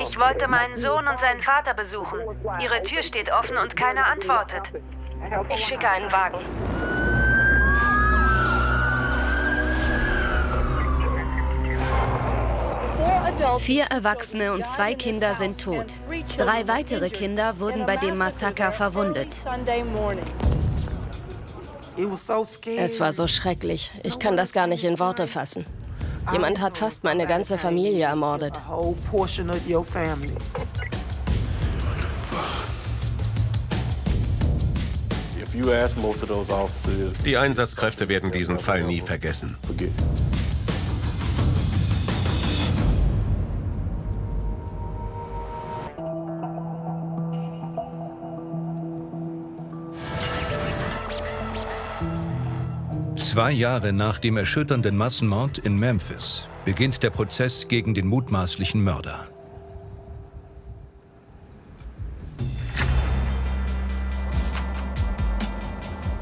Ich wollte meinen Sohn und seinen Vater besuchen. Ihre Tür steht offen und keiner antwortet. Ich schicke einen Wagen. Vier Erwachsene und 2 Kinder sind tot. 3 weitere Kinder wurden bei dem Massaker verwundet. Es war so schrecklich. Ich kann das gar nicht in Worte fassen. Jemand hat fast meine ganze Familie ermordet. Die Einsatzkräfte werden diesen Fall nie vergessen. Zwei Jahre nach dem erschütternden Massenmord in Memphis beginnt der Prozess gegen den mutmaßlichen Mörder.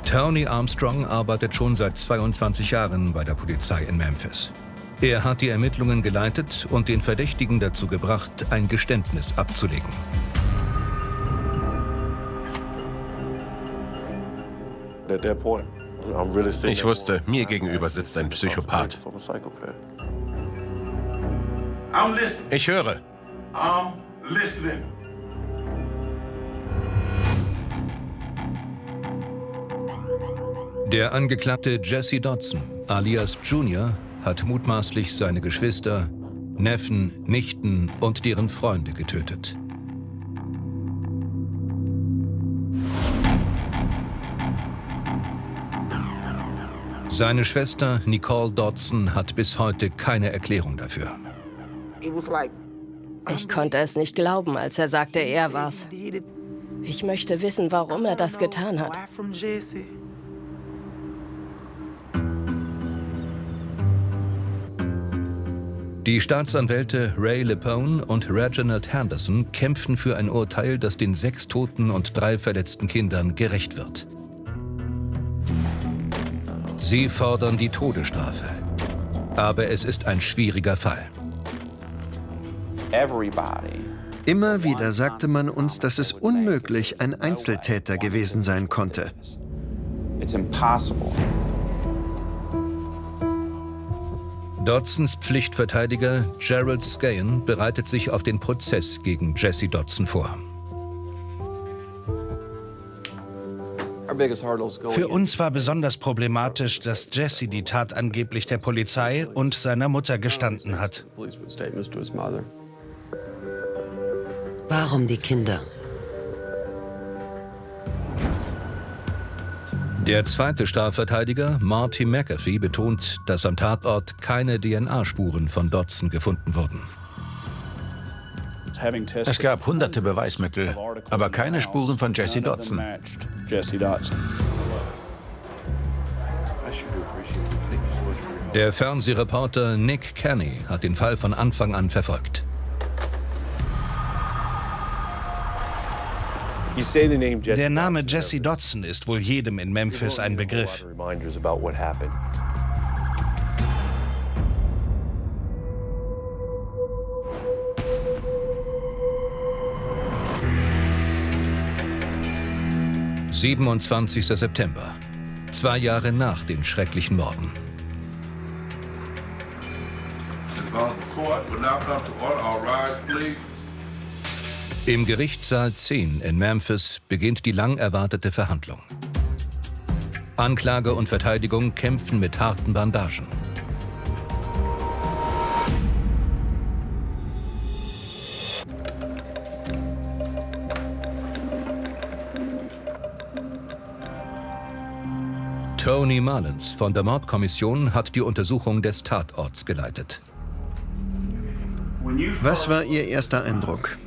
Tony Armstrong arbeitet schon seit 22 Jahren bei der Polizei in Memphis. Er hat die Ermittlungen geleitet und den Verdächtigen dazu gebracht, ein Geständnis abzulegen. Ich wusste, mir gegenüber sitzt ein Psychopath. Ich höre. Der Angeklagte Jesse Dodson, alias Junior, hat mutmaßlich seine Geschwister, Neffen, Nichten und deren Freunde getötet. Seine Schwester Nicole Dodson hat bis heute keine Erklärung dafür. Ich konnte es nicht glauben, als er sagte, er war's. Ich möchte wissen, warum er das getan hat. Die Staatsanwälte Ray Lepone und Reginald Henderson kämpfen für ein Urteil, das den 6 toten und 3 verletzten Kindern gerecht wird. Sie fordern die Todesstrafe. Aber es ist ein schwieriger Fall. Immer wieder sagte man uns, dass es unmöglich ein Einzeltäter gewesen sein konnte. Dodsons Pflichtverteidiger Gerald Scahan bereitet sich auf den Prozess gegen Jesse Dodson vor. Für uns war besonders problematisch, dass Jesse die Tat angeblich der Polizei und seiner Mutter gestanden hat. Warum die Kinder? Der zweite Strafverteidiger, Marty McAfee, betont, dass am Tatort keine DNA-Spuren von Dodson gefunden wurden. Es gab hunderte Beweismittel, aber keine Spuren von Jesse Dodson. Der Fernsehreporter Nick Kenny hat den Fall von Anfang an verfolgt. Der Name Jesse Dodson ist wohl jedem in Memphis ein Begriff. »27. September, 2 Jahre nach den schrecklichen Morden. Im Gerichtssaal 10 in Memphis beginnt die lang erwartete Verhandlung. Anklage und Verteidigung kämpfen mit harten Bandagen. Tony Mullins von der Mordkommission hat die Untersuchung des Tatorts geleitet. Was war Ihr erster Eindruck?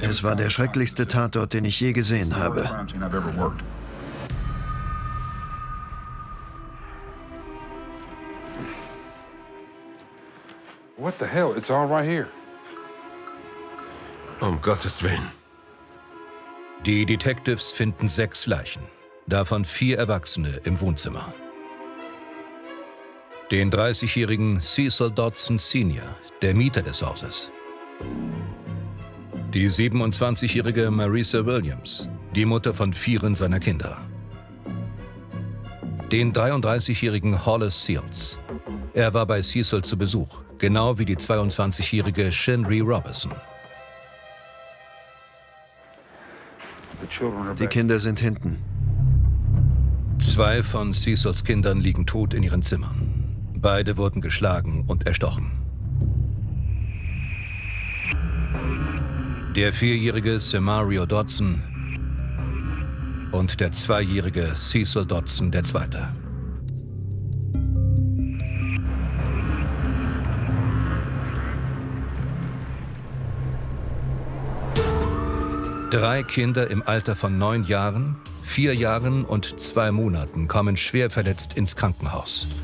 Es war der schrecklichste Tatort, den ich je gesehen habe. What the hell? It's all right here. Um Gottes Willen. Die Detectives finden 6 Leichen, davon 4 Erwachsene im Wohnzimmer. Den 30-jährigen Cecil Dodson Sr., der Mieter des Hauses. Die 27-jährige Marisa Williams, die Mutter von 4 seiner Kinder. Den 33-jährigen Hollis Seals. Er war bei Cecil zu Besuch, genau wie die 22-jährige Shinri Robertson. Die Kinder sind hinten. 2 von Cecils Kindern liegen tot in ihren Zimmern. Beide wurden geschlagen und erstochen. Der 4-jährige Samario Dodson und der 2-jährige Cecil Dodson II. 3 Kinder im Alter von 9 Jahren, 4 Jahren und 2 Monaten kommen schwer verletzt ins Krankenhaus.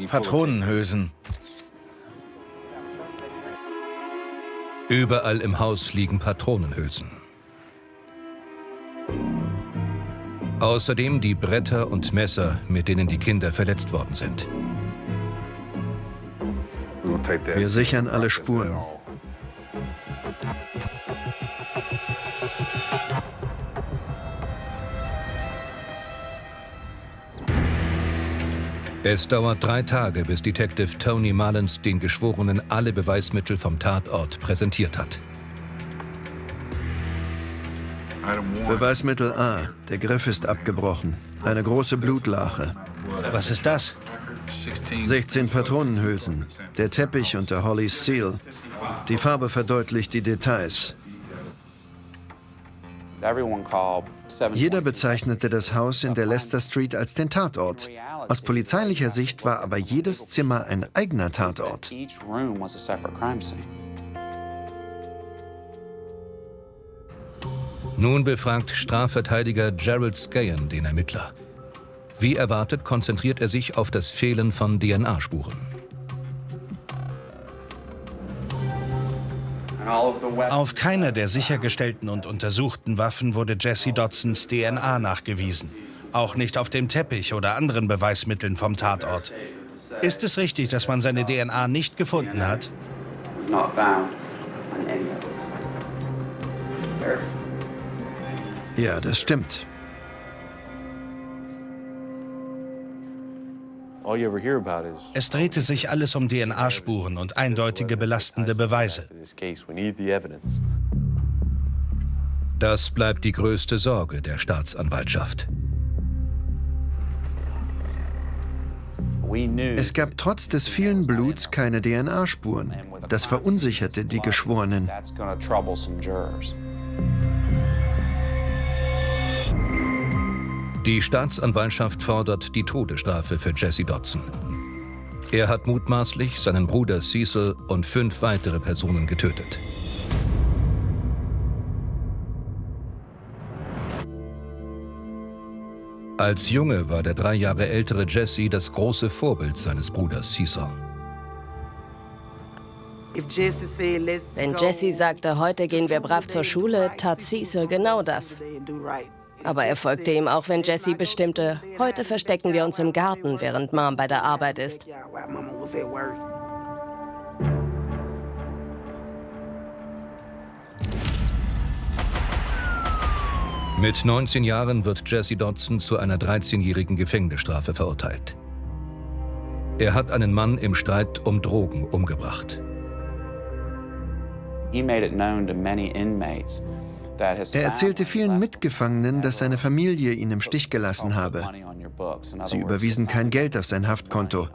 Patronenhülsen. Überall im Haus liegen Patronenhülsen. Außerdem die Bretter und Messer, mit denen die Kinder verletzt worden sind. Wir sichern alle Spuren. Es dauert 3 Tage, bis Detective Tony Mullins den Geschworenen alle Beweismittel vom Tatort präsentiert hat. Beweismittel A. Der Griff ist abgebrochen. Eine große Blutlache. Was ist das? 16 Patronenhülsen. Der Teppich unter Hollys Seal. Die Farbe verdeutlicht die Details. Jeder bezeichnete das Haus in der Leicester Street als den Tatort. Aus polizeilicher Sicht war aber jedes Zimmer ein eigener Tatort. Nun befragt Strafverteidiger Gerald Scahan den Ermittler. Wie erwartet konzentriert er sich auf das Fehlen von DNA-Spuren. Auf keiner der sichergestellten und untersuchten Waffen wurde Jesse Dodsons DNA nachgewiesen. Auch nicht auf dem Teppich oder anderen Beweismitteln vom Tatort. Ist es richtig, dass man seine DNA nicht gefunden hat? Ja, das stimmt. Es drehte sich alles um DNA-Spuren und eindeutige belastende Beweise. Das bleibt die größte Sorge der Staatsanwaltschaft. Es gab trotz des vielen Bluts keine DNA-Spuren. Das verunsicherte die Geschworenen. Die Staatsanwaltschaft fordert die Todesstrafe für Jesse Dodson. Er hat mutmaßlich seinen Bruder Cecil und 5 weitere Personen getötet. Als Junge war der 3 Jahre ältere Jesse das große Vorbild seines Bruders Cecil. Wenn Jesse sagte, heute gehen wir brav zur Schule, tat Cecil genau das. Aber er folgte ihm auch, wenn Jesse bestimmte, heute verstecken wir uns im Garten, während Mom bei der Arbeit ist. Mit 19 Jahren wird Jesse Dodson zu einer 13-jährigen Gefängnisstrafe verurteilt. Er hat einen Mann im Streit um Drogen umgebracht. Er erzählte vielen Mitgefangenen, dass seine Familie ihn im Stich gelassen habe. Sie überwiesen kein Geld auf sein Haftkonto.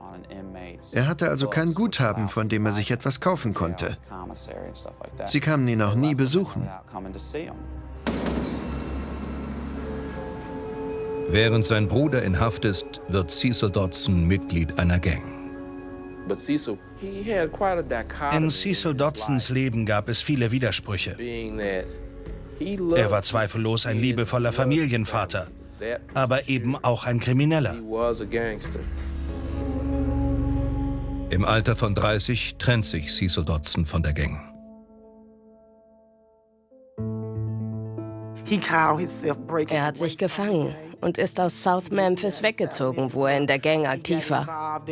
Er hatte also kein Guthaben, von dem er sich etwas kaufen konnte. Sie kamen ihn auch nie besuchen. Während sein Bruder in Haft ist, wird Cecil Dodson Mitglied einer Gang. In Cecil Dodsons Leben gab es viele Widersprüche. Er war zweifellos ein liebevoller Familienvater, aber eben auch ein Krimineller. Im Alter von 30 trennt sich Cecil Dodson von der Gang. Er hat sich gefangen und ist aus South Memphis weggezogen, wo er in der Gang aktiv war.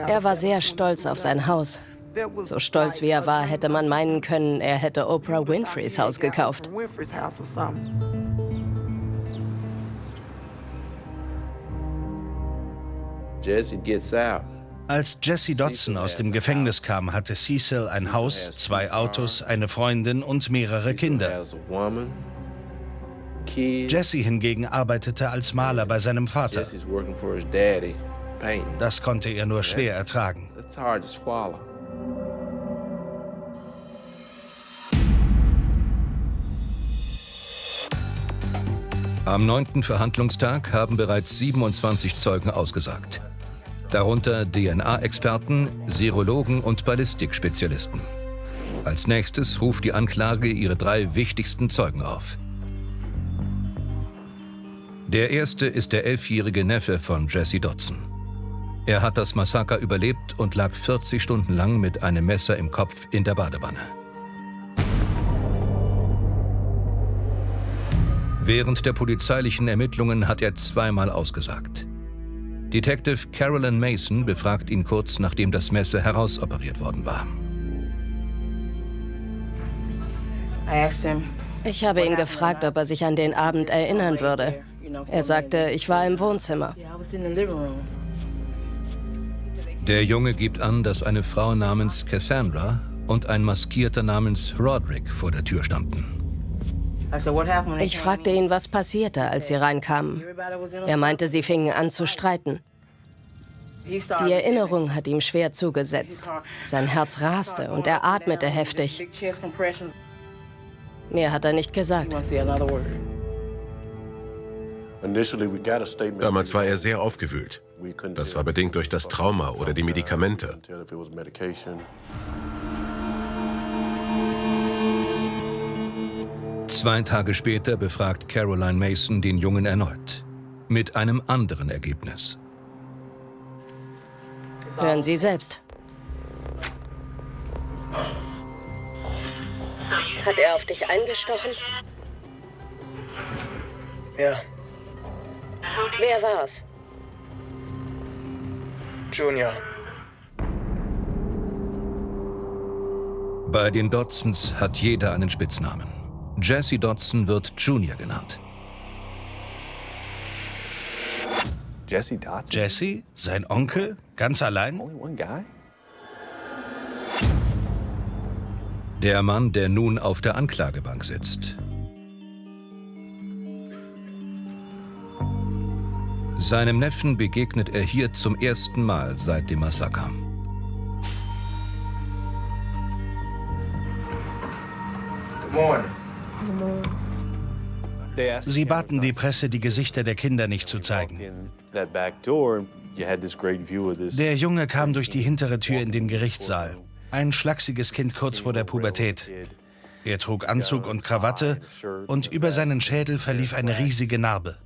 Er war sehr stolz auf sein Haus. So stolz wie er war, hätte man meinen können, er hätte Oprah Winfreys Haus gekauft. Als Jesse Dotson aus dem Gefängnis kam, hatte Cecil ein Haus, 2 Autos, eine Freundin und mehrere Kinder. Jesse hingegen arbeitete als Maler bei seinem Vater. Das konnte er nur schwer ertragen. Am 9. Verhandlungstag haben bereits 27 Zeugen ausgesagt. Darunter DNA-Experten, Serologen und Ballistikspezialisten. Als nächstes ruft die Anklage ihre 3 wichtigsten Zeugen auf. Der erste ist der 11-jährige Neffe von Jesse Dotson. Er hat das Massaker überlebt und lag 40 Stunden lang mit einem Messer im Kopf in der Badewanne. Während der polizeilichen Ermittlungen hat er zweimal ausgesagt. Detective Carolyn Mason befragt ihn kurz, nachdem das Messer herausoperiert worden war. Ich habe ihn gefragt, ob er sich an den Abend erinnern würde. Er sagte, ich war im Wohnzimmer. Der Junge gibt an, dass eine Frau namens Cassandra und ein Maskierter namens Roderick vor der Tür standen. Ich fragte ihn, was passierte, als sie reinkamen. Er meinte, sie fingen an zu streiten. Die Erinnerung hat ihm schwer zugesetzt. Sein Herz raste und er atmete heftig. Mehr hat er nicht gesagt. Damals war er sehr aufgewühlt. Das war bedingt durch das Trauma oder die Medikamente. Zwei Tage später befragt Caroline Mason den Jungen erneut. Mit einem anderen Ergebnis. Hören Sie selbst. Hat er auf dich eingestochen? Ja. Wer war's? Junior. Bei den Dotsons hat jeder einen Spitznamen. Jesse Dotson wird Junior genannt. Jesse? Sein Onkel? Ganz allein? Der Mann, der nun auf der Anklagebank sitzt. Seinem Neffen begegnet er hier zum ersten Mal seit dem Massaker. Sie baten die Presse, die Gesichter der Kinder nicht zu zeigen. Der Junge kam durch die hintere Tür in den Gerichtssaal. Ein schlachsiges Kind kurz vor der Pubertät. Er trug Anzug und Krawatte und über seinen Schädel verlief eine riesige Narbe.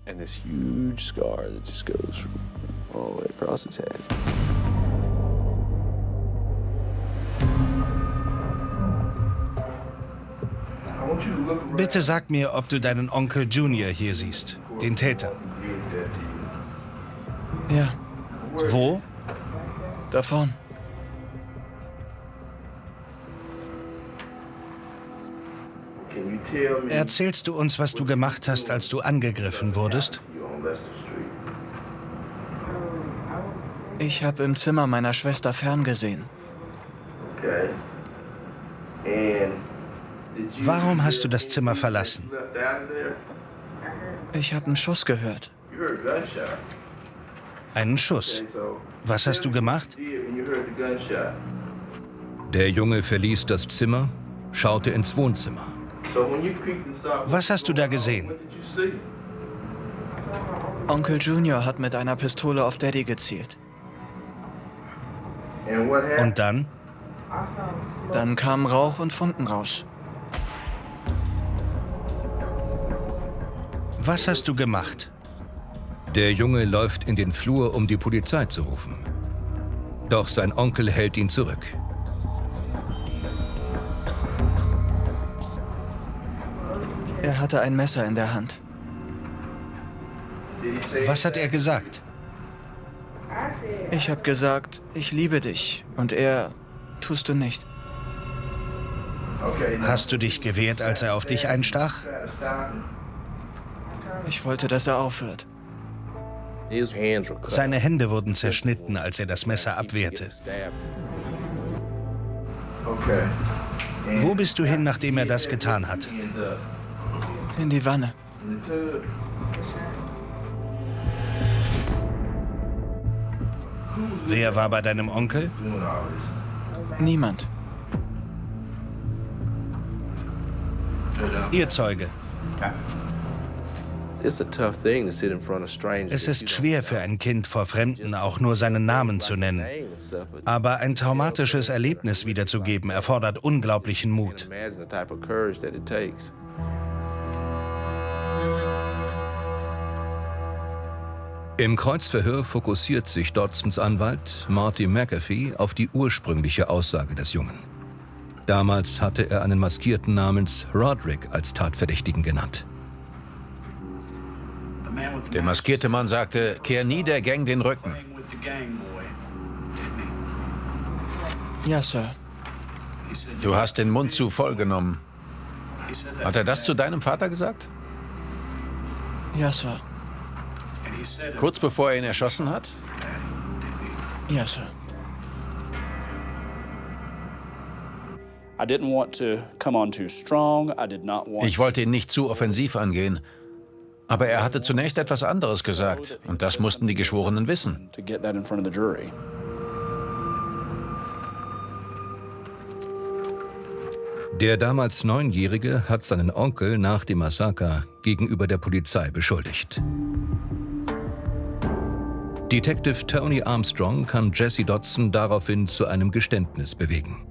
Bitte sag mir, ob du deinen Onkel Junior hier siehst, den Täter. Ja. Wo? Da vorn. Erzählst du uns, was du gemacht hast, als du angegriffen wurdest? Ich habe im Zimmer meiner Schwester ferngesehen. Warum hast du das Zimmer verlassen? Ich habe einen Schuss gehört. Einen Schuss? Was hast du gemacht? Der Junge verließ das Zimmer, schaute ins Wohnzimmer. Was hast du da gesehen? Onkel Junior hat mit einer Pistole auf Daddy gezielt. Und dann? Dann kamen Rauch und Funken raus. Was hast du gemacht? Der Junge läuft in den Flur, um die Polizei zu rufen. Doch sein Onkel hält ihn zurück. Er hatte ein Messer in der Hand. Was hat er gesagt? Ich habe gesagt, ich liebe dich. Und er, tust du nicht. Hast du dich gewehrt, als er auf dich einstach? Ich wollte, dass er aufhört. Seine Hände wurden zerschnitten, als er das Messer abwehrte. Wo bist du hin, nachdem er das getan hat? In die Wanne. Wer war bei deinem Onkel? Niemand. Ihr Zeuge. Es ist schwer für ein Kind, vor Fremden auch nur seinen Namen zu nennen. Aber ein traumatisches Erlebnis wiederzugeben, erfordert unglaublichen Mut. Im Kreuzverhör fokussiert sich Dodsons Anwalt, Marty McAfee, auf die ursprüngliche Aussage des Jungen. Damals hatte er einen Maskierten namens Roderick als Tatverdächtigen genannt. Der maskierte Mann sagte, kehr nie der Gang den Rücken. Ja, Sir. Du hast den Mund zu voll genommen. Hat er das zu deinem Vater gesagt? Ja, Sir. Kurz bevor er ihn erschossen hat? Ja, Sir. Ich wollte ihn nicht zu offensiv angehen. Aber er hatte zunächst etwas anderes gesagt. Und das mussten die Geschworenen wissen. Der damals 9-Jährige hat seinen Onkel nach dem Massaker gegenüber der Polizei beschuldigt. Detective Tony Armstrong kann Jesse Dodson daraufhin zu einem Geständnis bewegen.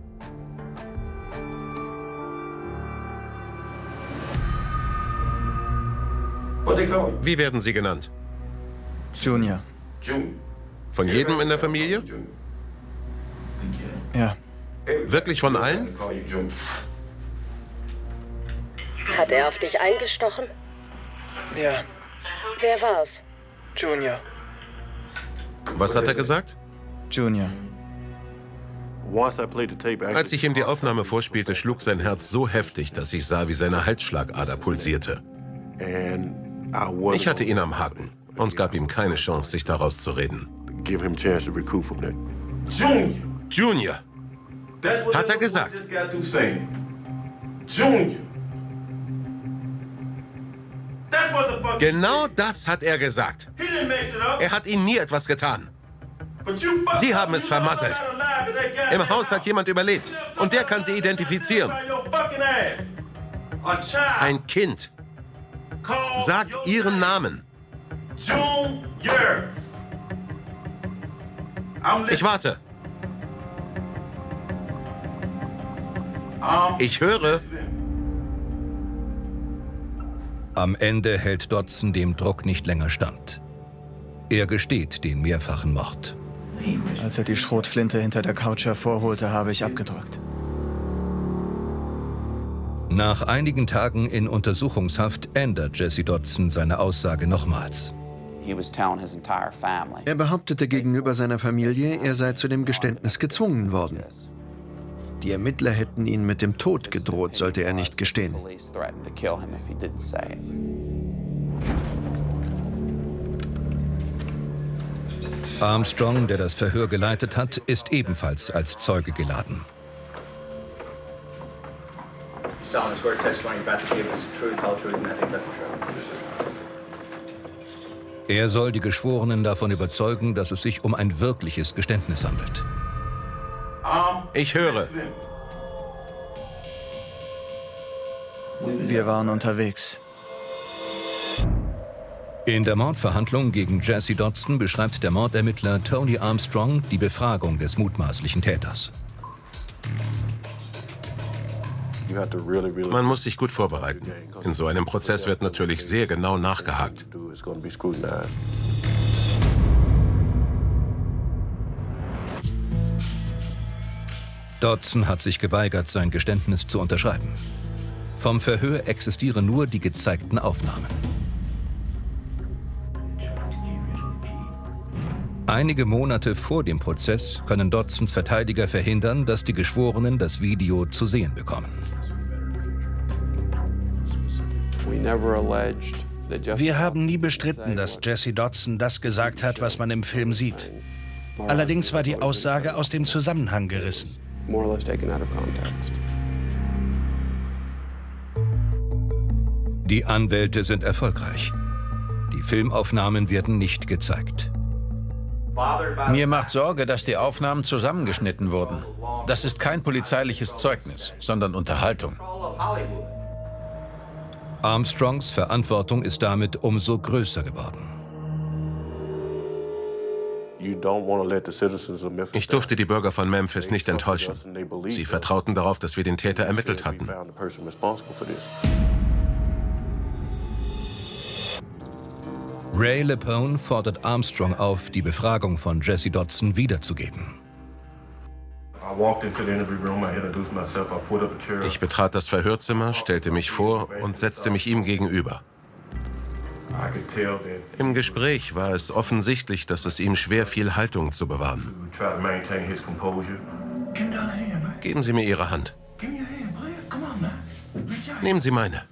Wie werden Sie genannt? Junior. Von jedem in der Familie? Ja. Wirklich von allen? Hat er auf dich eingestochen? Ja. Wer war's? Junior. Was hat er gesagt? Junior. Als ich ihm die Aufnahme vorspielte, schlug sein Herz so heftig, dass ich sah, wie seine Halsschlagader pulsierte. Ich hatte ihn am Haken und gab ihm keine Chance, sich da rauszureden. Junior! Hat er gesagt. Genau das hat er gesagt. Er hat ihnen nie etwas getan. Sie haben es vermasselt. Im Haus hat jemand überlebt und der kann sie identifizieren. Ein Kind. Sagt ihren Namen. Ich warte. Ich höre. Am Ende hält Dodson dem Druck nicht länger stand. Er gesteht den mehrfachen Mord. Als er die Schrotflinte hinter der Couch hervorholte, habe ich abgedrückt. Nach einigen Tagen in Untersuchungshaft ändert Jesse Dodson seine Aussage nochmals. Er behauptete gegenüber seiner Familie, er sei zu dem Geständnis gezwungen worden. Die Ermittler hätten ihn mit dem Tod gedroht, sollte er nicht gestehen. Armstrong, der das Verhör geleitet hat, ist ebenfalls als Zeuge geladen. Er soll die Geschworenen davon überzeugen, dass es sich um ein wirkliches Geständnis handelt. Ich höre. Wir waren unterwegs. In der Mordverhandlung gegen Jesse Dodson beschreibt der Mordermittler Tony Armstrong die Befragung des mutmaßlichen Täters. Man muss sich gut vorbereiten. In so einem Prozess wird natürlich sehr genau nachgehakt. Dodson hat sich geweigert, sein Geständnis zu unterschreiben. Vom Verhör existieren nur die gezeigten Aufnahmen. Einige Monate vor dem Prozess können Dodsons Verteidiger verhindern, dass die Geschworenen das Video zu sehen bekommen. Wir haben nie bestritten, dass Jesse Dodson das gesagt hat, was man im Film sieht. Allerdings war die Aussage aus dem Zusammenhang gerissen. Die Anwälte sind erfolgreich. Die Filmaufnahmen werden nicht gezeigt. Mir macht Sorge, dass die Aufnahmen zusammengeschnitten wurden. Das ist kein polizeiliches Zeugnis, sondern Unterhaltung. Armstrongs Verantwortung ist damit umso größer geworden. Ich durfte die Bürger von Memphis nicht enttäuschen. Sie vertrauten darauf, dass wir den Täter ermittelt hatten. Ray Lepone fordert Armstrong auf, die Befragung von Jesse Dodson wiederzugeben. Ich betrat das Verhörzimmer, stellte mich vor und setzte mich ihm gegenüber. Im Gespräch war es offensichtlich, dass es ihm schwer fiel, Haltung zu bewahren. Geben Sie mir Ihre Hand. Nehmen Sie meine.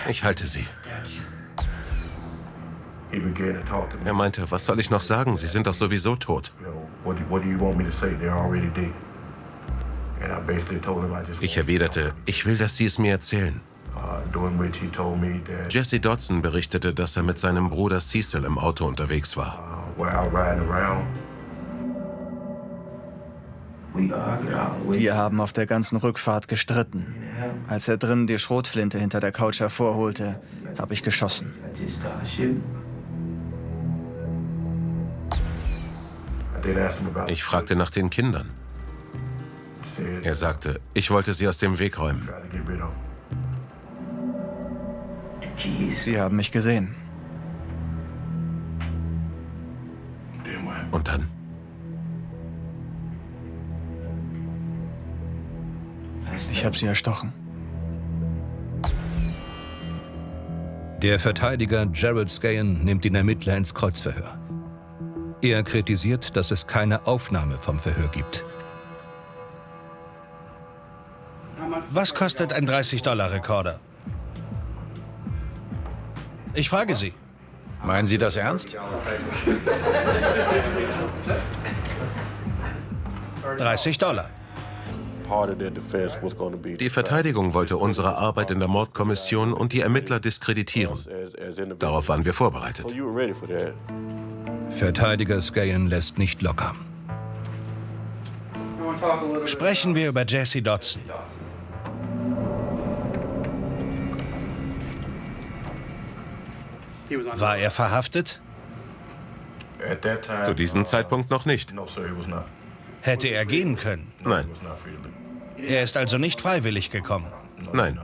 Ich halte sie. Er meinte, was soll ich noch sagen? Sie sind doch sowieso tot. Ich erwiderte, ich will, dass Sie es mir erzählen. Jesse Dodson berichtete, dass er mit seinem Bruder Cecil im Auto unterwegs war. Wir haben auf der ganzen Rückfahrt gestritten. Als er drinnen die Schrotflinte hinter der Couch hervorholte, habe ich geschossen. Ich fragte nach den Kindern. Er sagte, ich wollte sie aus dem Weg räumen. Sie haben mich gesehen. Und dann? Ich habe sie erstochen. Der Verteidiger Gerald Scahan nimmt den Ermittler ins Kreuzverhör. Er kritisiert, dass es keine Aufnahme vom Verhör gibt. Was kostet ein 30-$-Rekorder? Ich frage Sie. Meinen Sie das ernst? $30. Die Verteidigung wollte unsere Arbeit in der Mordkommission und die Ermittler diskreditieren. Darauf waren wir vorbereitet. Verteidiger Scahan lässt nicht locker. Sprechen wir über Jesse Dodson. War er verhaftet? Zu diesem Zeitpunkt noch nicht. Hätte er gehen können? Nein. Er ist also nicht freiwillig gekommen? Nein.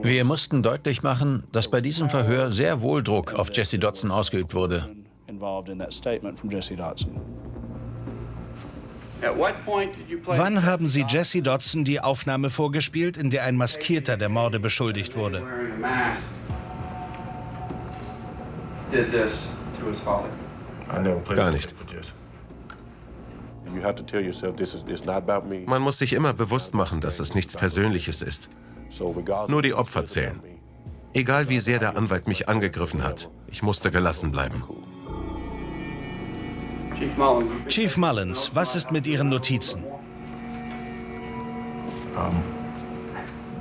Wir mussten deutlich machen, dass bei diesem Verhör sehr wohl Druck auf Jesse Dodson ausgeübt wurde. Wann haben Sie Jesse Dodson die Aufnahme vorgespielt, in der ein Maskierter der Morde beschuldigt wurde? Gar nicht. Man muss sich immer bewusst machen, dass es nichts Persönliches ist. Nur die Opfer zählen. Egal wie sehr der Anwalt mich angegriffen hat, ich musste gelassen bleiben. Chief Mullins, was ist mit Ihren Notizen?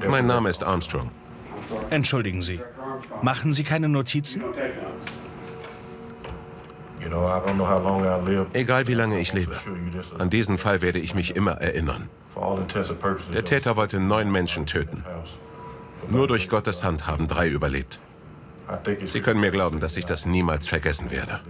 Mein Name ist Armstrong. Entschuldigen Sie. Machen Sie keine Notizen? Egal wie lange ich lebe, an diesen Fall werde ich mich immer erinnern. Der Täter wollte 9 Menschen töten. Nur durch Gottes Hand haben 3 überlebt. Sie können mir glauben, dass ich das niemals vergessen werde.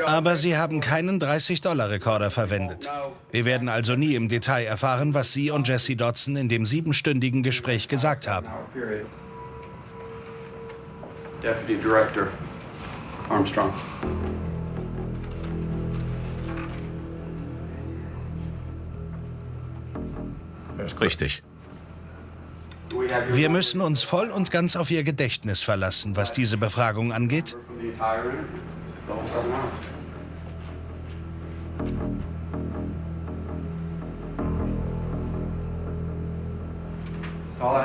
Aber Sie haben keinen 30-$-Rekorder verwendet. Wir werden also nie im Detail erfahren, was Sie und Jesse Dodson in dem 7-stündigen Gespräch gesagt haben. Deputy Director Armstrong. Richtig. Wir müssen uns voll und ganz auf Ihr Gedächtnis verlassen, was diese Befragung angeht.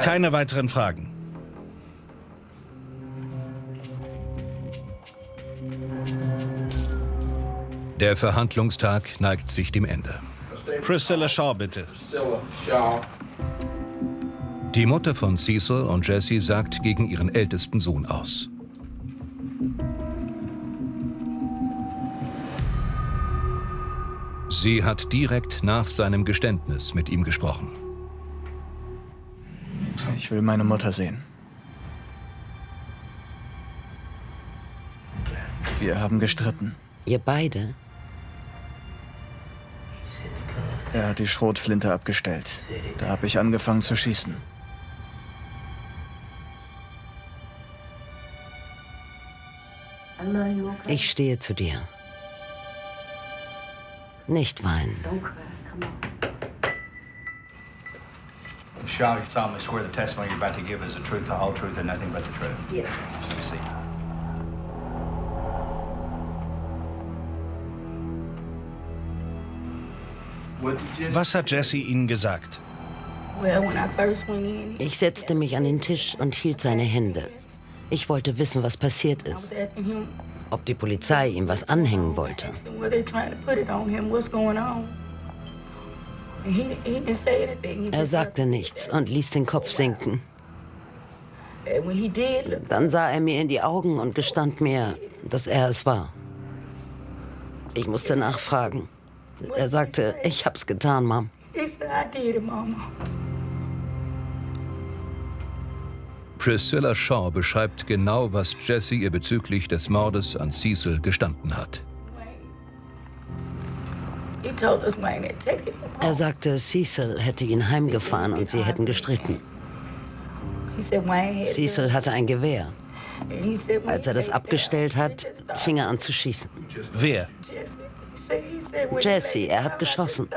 Keine weiteren Fragen. Der Verhandlungstag neigt sich dem Ende. Priscilla Shaw, bitte. Die Mutter von Cecil und Jesse sagt gegen ihren ältesten Sohn aus. Sie hat direkt nach seinem Geständnis mit ihm gesprochen. Ich will meine Mutter sehen. Wir haben gestritten. Ihr beide? Er hat die Schrotflinte abgestellt. Da habe ich angefangen zu schießen. Ich stehe zu dir. Nicht weinen. Shaw, you solemnly swear the testimony you're about to give is the truth, the whole truth, and nothing but the truth. Yes. Succeed. Was hat Jesse Ihnen gesagt? Ich setzte mich an den Tisch und hielt seine Hände. Ich wollte wissen, was passiert ist. Ob die Polizei ihm was anhängen wollte. Er sagte nichts und ließ den Kopf sinken. Dann sah er mir in die Augen und gestand mir, dass er es war. Ich musste nachfragen. Er sagte, ich hab's getan, Mom. Priscilla Shaw beschreibt genau, was Jesse ihr bezüglich des Mordes an Cecil gestanden hat. Er sagte, Cecil hätte ihn heimgefahren und sie hätten gestritten. Cecil hatte ein Gewehr. Als er das abgestellt hat, fing er an zu schießen. Wer? Jesse, er hat geschossen.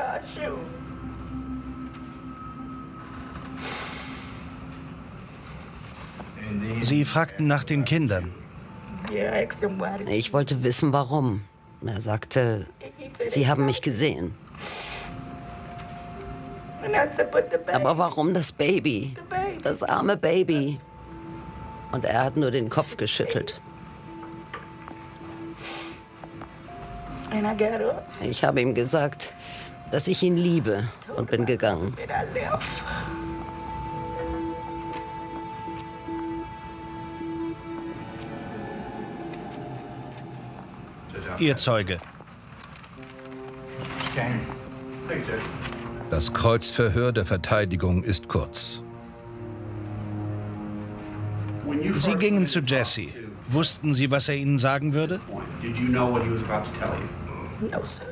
Sie fragten nach den Kindern. Ich wollte wissen, warum. Er sagte, sie haben mich gesehen. Aber warum das Baby? Das arme Baby. Und er hat nur den Kopf geschüttelt. Ich habe ihm gesagt, dass ich ihn liebe und bin gegangen. Ihr Zeuge. Das Kreuzverhör der Verteidigung ist kurz. Sie gingen zu Jesse. Wussten Sie, was er Ihnen sagen würde?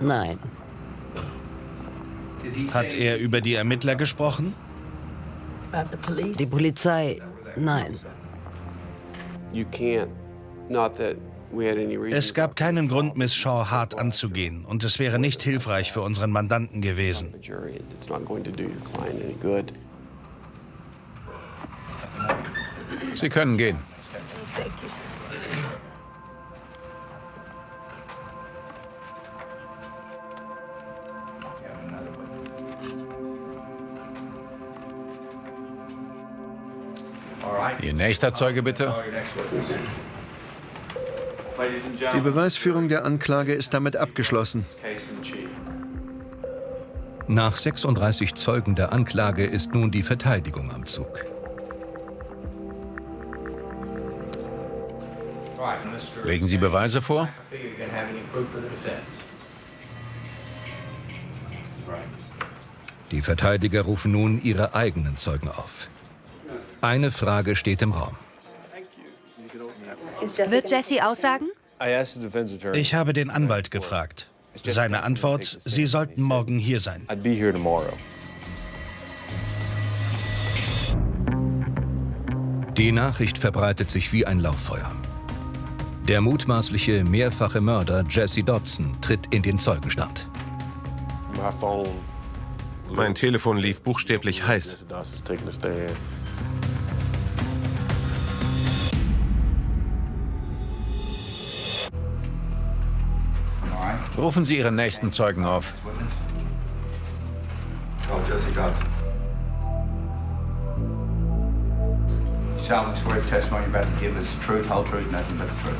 Nein. Hat er über die Ermittler gesprochen? Die Polizei, nein. Es gab keinen Grund, Miss Shaw hart anzugehen, und es wäre nicht hilfreich für unseren Mandanten gewesen. Sie können gehen. Ihr nächster Zeuge, bitte. Die Beweisführung der Anklage ist damit abgeschlossen. Nach 36 Zeugen der Anklage ist nun die Verteidigung am Zug. Legen Sie Beweise vor? Die Verteidiger rufen nun ihre eigenen Zeugen auf. Eine Frage steht im Raum. Wird Jesse aussagen? Ich habe den Anwalt gefragt. Seine Antwort, Sie sollten morgen hier sein. Die Nachricht verbreitet sich wie ein Lauffeuer. Der mutmaßliche mehrfache Mörder Jesse Dodson tritt in den Zeugenstand. Mein Telefon lief buchstäblich heiß. Rufen Sie Ihren nächsten Zeugen auf. Jesse Dodson. You solemnly swear the testimony you're about to give is the truth, whole truth, nothing but the truth.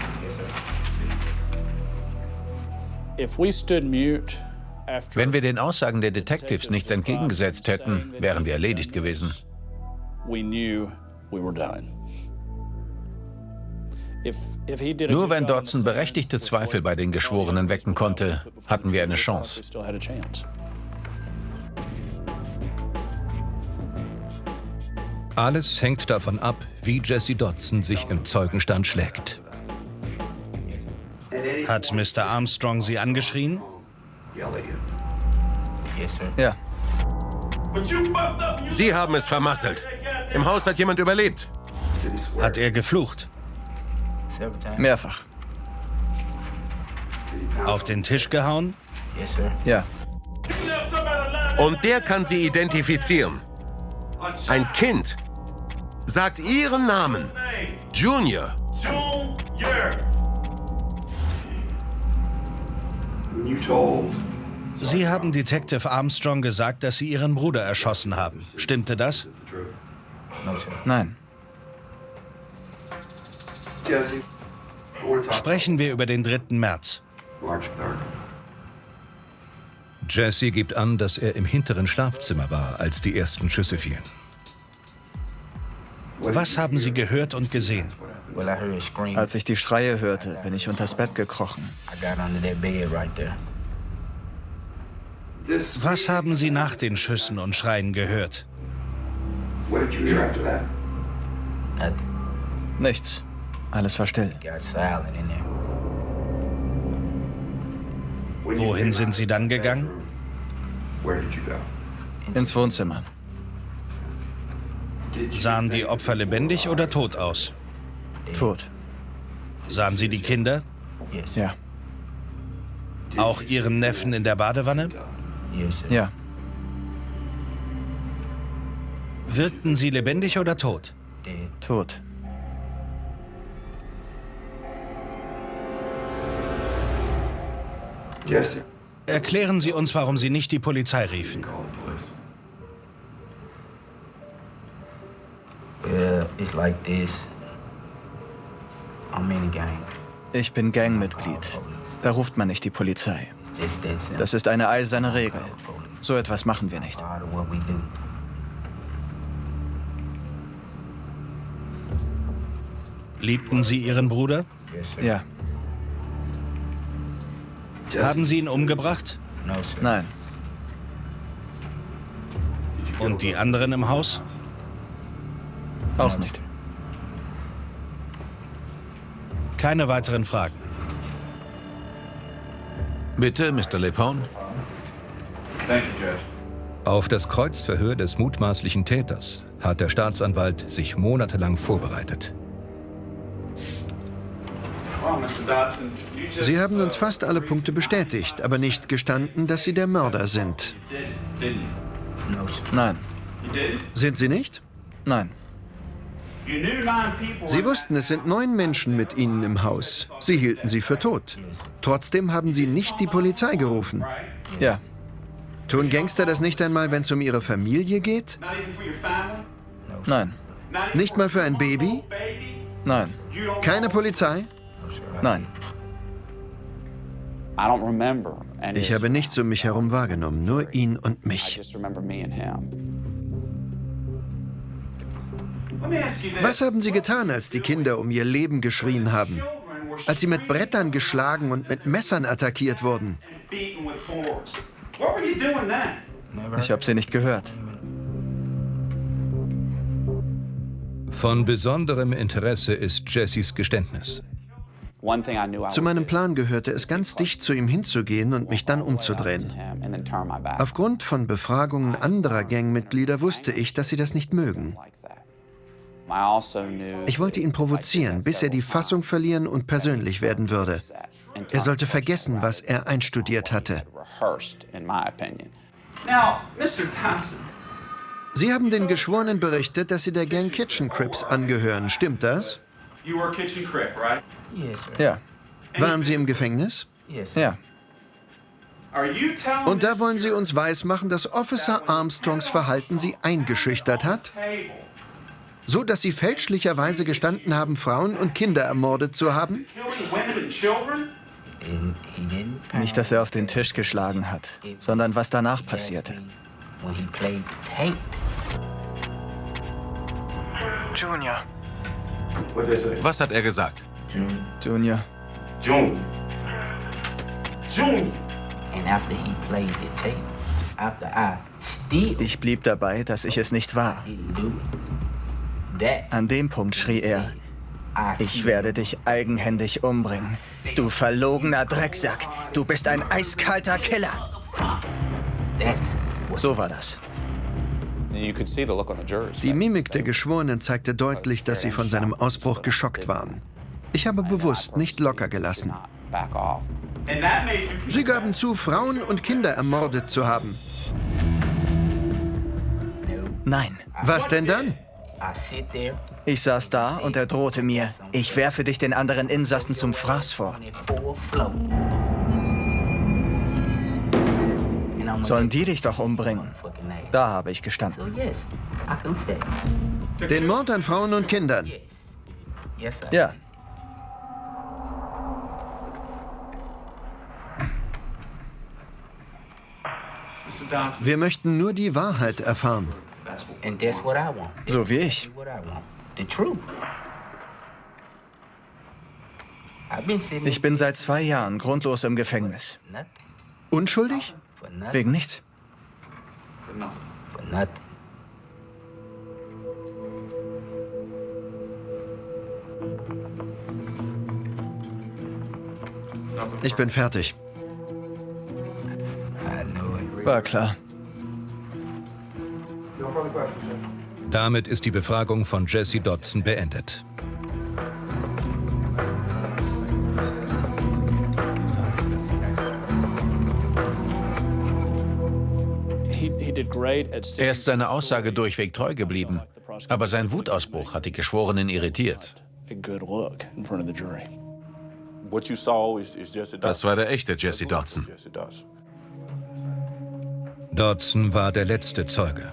Yes, sir. Wenn wir den Aussagen der Detectives nichts entgegengesetzt hätten, wären wir erledigt gewesen. Nur wenn Dodson berechtigte Zweifel bei den Geschworenen wecken konnte, hatten wir eine Chance. Alles hängt davon ab, wie Jesse Dodson sich im Zeugenstand schlägt. Hat Mr. Armstrong Sie angeschrien? Ja. Sie haben es vermasselt. Im Haus hat jemand überlebt. Hat er geflucht? Mehrfach. Auf den Tisch gehauen? Ja. Und der kann Sie identifizieren. Ein Kind sagt Ihren Namen. Junior. Sie haben Detective Armstrong gesagt, dass Sie Ihren Bruder erschossen haben. Stimmte das? Nein. Sprechen wir über den 3. März. Jesse gibt an, dass er im hinteren Schlafzimmer war, als die ersten Schüsse fielen. Was haben Sie gehört und gesehen? Als ich die Schreie hörte, bin ich unters Bett gekrochen. Was haben Sie nach den Schüssen und Schreien gehört? Nichts. Alles war still. Wohin sind Sie dann gegangen? Ins Wohnzimmer. Sahen die Opfer lebendig oder tot aus? Tot. Sahen Sie die Kinder? Ja. Auch Ihren Neffen in der Badewanne? Ja. Wirkten sie lebendig oder tot? Tot. Erklären Sie uns, warum Sie nicht die Polizei riefen. Ich bin Gangmitglied. Da ruft man nicht die Polizei. Das ist eine eiserne Regel. So etwas machen wir nicht. Liebten Sie Ihren Bruder? Ja. Haben Sie ihn umgebracht? Nein. Und die anderen im Haus? Auch nicht. Keine weiteren Fragen. Bitte, Mr. LePone. Auf das Kreuzverhör des mutmaßlichen Täters hat der Staatsanwalt sich monatelang vorbereitet. Sie haben uns fast alle Punkte bestätigt, aber nicht gestanden, dass Sie der Mörder sind. Nein. Sind Sie nicht? Nein. Sie wussten, es sind 9 Menschen mit Ihnen im Haus. Sie hielten sie für tot. Trotzdem haben Sie nicht die Polizei gerufen. Ja. Tun Gangster das nicht einmal, wenn es um ihre Familie geht? Nein. Nicht mal für ein Baby? Nein. Keine Polizei? Nein. Ich habe nichts um mich herum wahrgenommen, nur ihn und mich. Was haben Sie getan, als die Kinder um ihr Leben geschrien haben? Als sie mit Brettern geschlagen und mit Messern attackiert wurden? Ich habe sie nicht gehört. Von besonderem Interesse ist Jessys Geständnis. Zu meinem Plan gehörte es, ganz dicht zu ihm hinzugehen und mich dann umzudrehen. Aufgrund von Befragungen anderer Gangmitglieder wusste ich, dass sie das nicht mögen. Ich wollte ihn provozieren, bis er die Fassung verlieren und persönlich werden würde. Er sollte vergessen, was er einstudiert hatte. Sie haben den Geschworenen berichtet, dass Sie der Gang Kitchen Crips angehören. Stimmt das? Ja. Waren Sie im Gefängnis? Ja. Und da wollen Sie uns weismachen, dass Officer Armstrongs Verhalten Sie eingeschüchtert hat? So, dass Sie fälschlicherweise gestanden haben, Frauen und Kinder ermordet zu haben? Nicht, dass er auf den Tisch geschlagen hat, sondern was danach passierte. Junior. Was hat er gesagt? Junior. Junior. Ich blieb dabei, dass ich es nicht war. An dem Punkt schrie er, ich werde dich eigenhändig umbringen. Du verlogener Drecksack. Du bist ein eiskalter Killer. So war das. Die Mimik der Geschworenen zeigte deutlich, dass sie von seinem Ausbruch geschockt waren. Ich habe bewusst nicht locker gelassen. Sie gaben zu, Frauen und Kinder ermordet zu haben. Nein. Was denn dann? Ich saß da und er drohte mir, ich werfe dich den anderen Insassen zum Fraß vor. Sollen die dich doch umbringen? Da habe ich gestanden. Den Mord an Frauen und Kindern? Ja. Wir möchten nur die Wahrheit erfahren. So wie ich. Ich bin seit 2 Jahren grundlos im Gefängnis. Unschuldig? Wegen nichts. Ich bin fertig. War klar. Damit ist die Befragung von Jesse Dodson beendet. Er ist seiner Aussage durchweg treu geblieben, aber sein Wutausbruch hat die Geschworenen irritiert. Das war der echte Jesse Dodson. Dodson war der letzte Zeuge.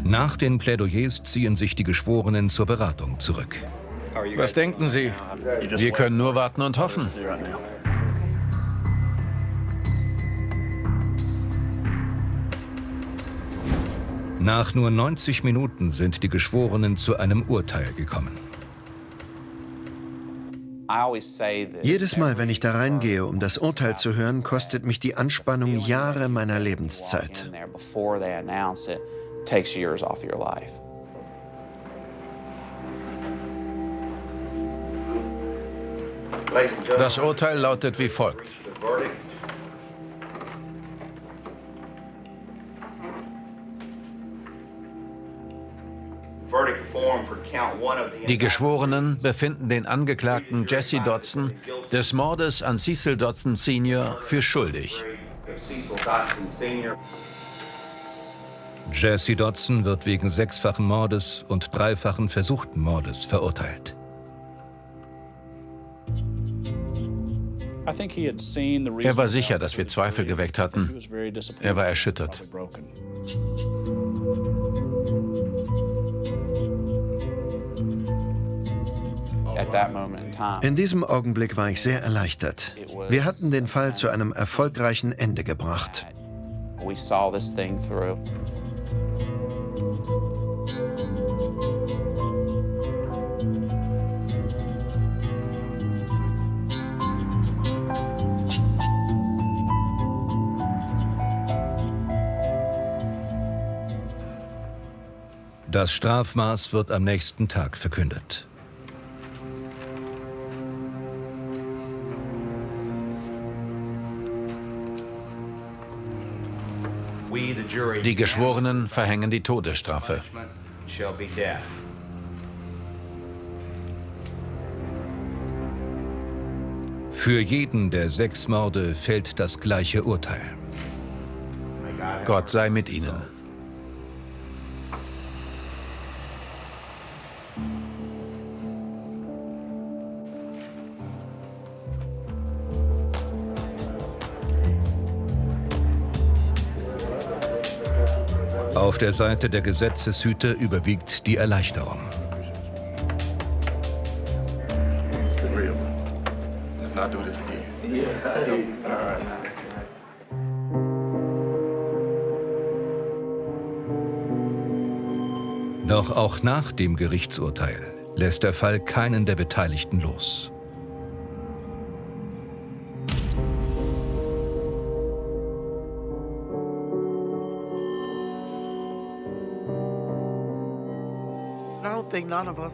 Nach den Plädoyers ziehen sich die Geschworenen zur Beratung zurück. Was denken Sie? Wir können nur warten und hoffen. Nach nur 90 Minuten sind die Geschworenen zu einem Urteil gekommen. Jedes Mal, wenn ich da reingehe, um das Urteil zu hören, kostet mich die Anspannung Jahre meiner Lebenszeit. Das Urteil lautet wie folgt. Die Geschworenen befinden den Angeklagten Jesse Dodson des Mordes an Cecil Dodson Sr. für schuldig. Jesse Dodson wird wegen 6-fachen Mordes und 3-fachen versuchten Mordes verurteilt. Er war sicher, dass wir Zweifel geweckt hatten. Er war erschüttert. In diesem Augenblick war ich sehr erleichtert. Wir hatten den Fall zu einem erfolgreichen Ende gebracht. Das Strafmaß wird am nächsten Tag verkündet. Die Geschworenen verhängen die Todesstrafe. Für jeden der 6 Morde fällt das gleiche Urteil. Gott sei mit ihnen. Auf der Seite der Gesetzeshüter überwiegt die Erleichterung. Doch auch nach dem Gerichtsurteil lässt der Fall keinen der Beteiligten los.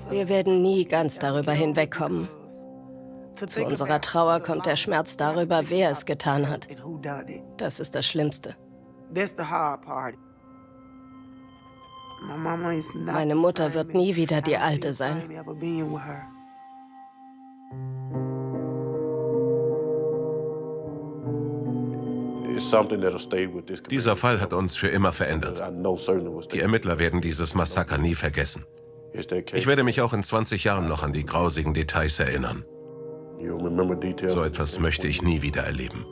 Wir werden nie ganz darüber hinwegkommen. Zu unserer Trauer kommt der Schmerz darüber, wer es getan hat. Das ist das Schlimmste. Meine Mutter wird nie wieder die Alte sein. Dieser Fall hat uns für immer verändert. Die Ermittler werden dieses Massaker nie vergessen. Ich werde mich auch in 20 Jahren noch an die grausigen Details erinnern. So etwas möchte ich nie wieder erleben.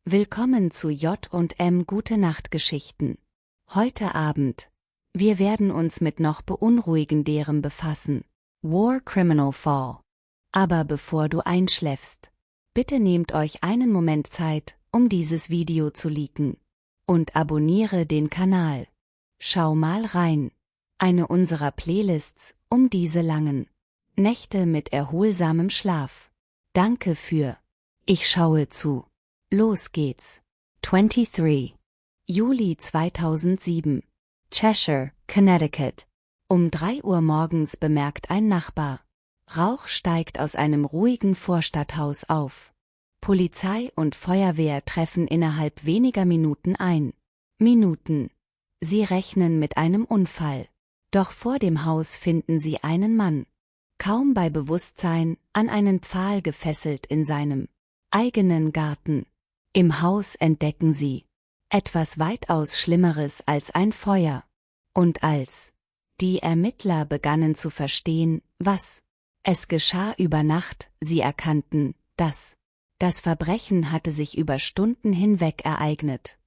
Willkommen zu J&M Gute Nacht Geschichten. Heute Abend. Wir werden uns mit noch beunruhigenderem befassen. War Criminal Fall. Aber bevor du einschläfst, bitte nehmt euch einen Moment Zeit, um dieses Video zu liken. Und abonniere den Kanal. Schau mal rein. Eine unserer Playlists, um diese langen Nächte mit erholsamem Schlaf. Danke für. Ich schaue zu. Los geht's. 23. Juli 2007. Cheshire, Connecticut. Um 3 Uhr morgens bemerkt ein Nachbar. Rauch steigt aus einem ruhigen Vorstadthaus auf. Polizei und Feuerwehr treffen innerhalb weniger Minuten ein. Minuten. Sie rechnen mit einem Unfall. Doch vor dem Haus finden sie einen Mann. Kaum bei Bewusstsein, an einen Pfahl gefesselt in seinem eigenen Garten. Im Haus entdecken sie etwas weitaus Schlimmeres als ein Feuer. Und als die Ermittler begannen zu verstehen, was es geschah über Nacht, sie erkannten, dass das Verbrechen hatte sich über Stunden hinweg ereignet.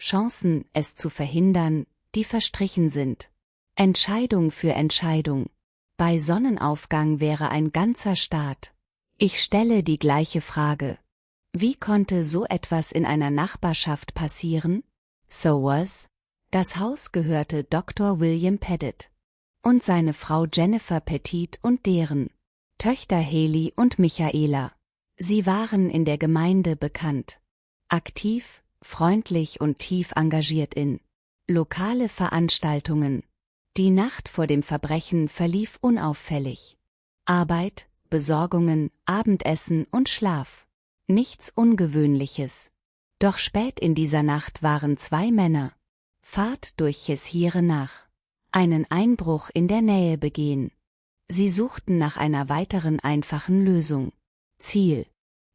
Chancen, es zu verhindern, die verstrichen sind. Entscheidung für Entscheidung. Bei Sonnenaufgang wäre ein ganzer Staat. Ich stelle die gleiche Frage. Wie konnte so etwas in einer Nachbarschaft passieren? So was? Das Haus gehörte Dr. William Pettit und seine Frau Jennifer Pettit und deren Töchter Haley und Michaela. Sie waren in der Gemeinde bekannt. Aktiv, freundlich und tief engagiert in lokale Veranstaltungen. Die Nacht vor dem Verbrechen verlief unauffällig. Arbeit, Besorgungen, Abendessen und Schlaf. Nichts Ungewöhnliches. Doch spät in dieser Nacht waren 2 Männer Fahrt durch Cheshire nach einen Einbruch in der Nähe begehen. Sie suchten nach einer weiteren einfachen Lösung. Ziel.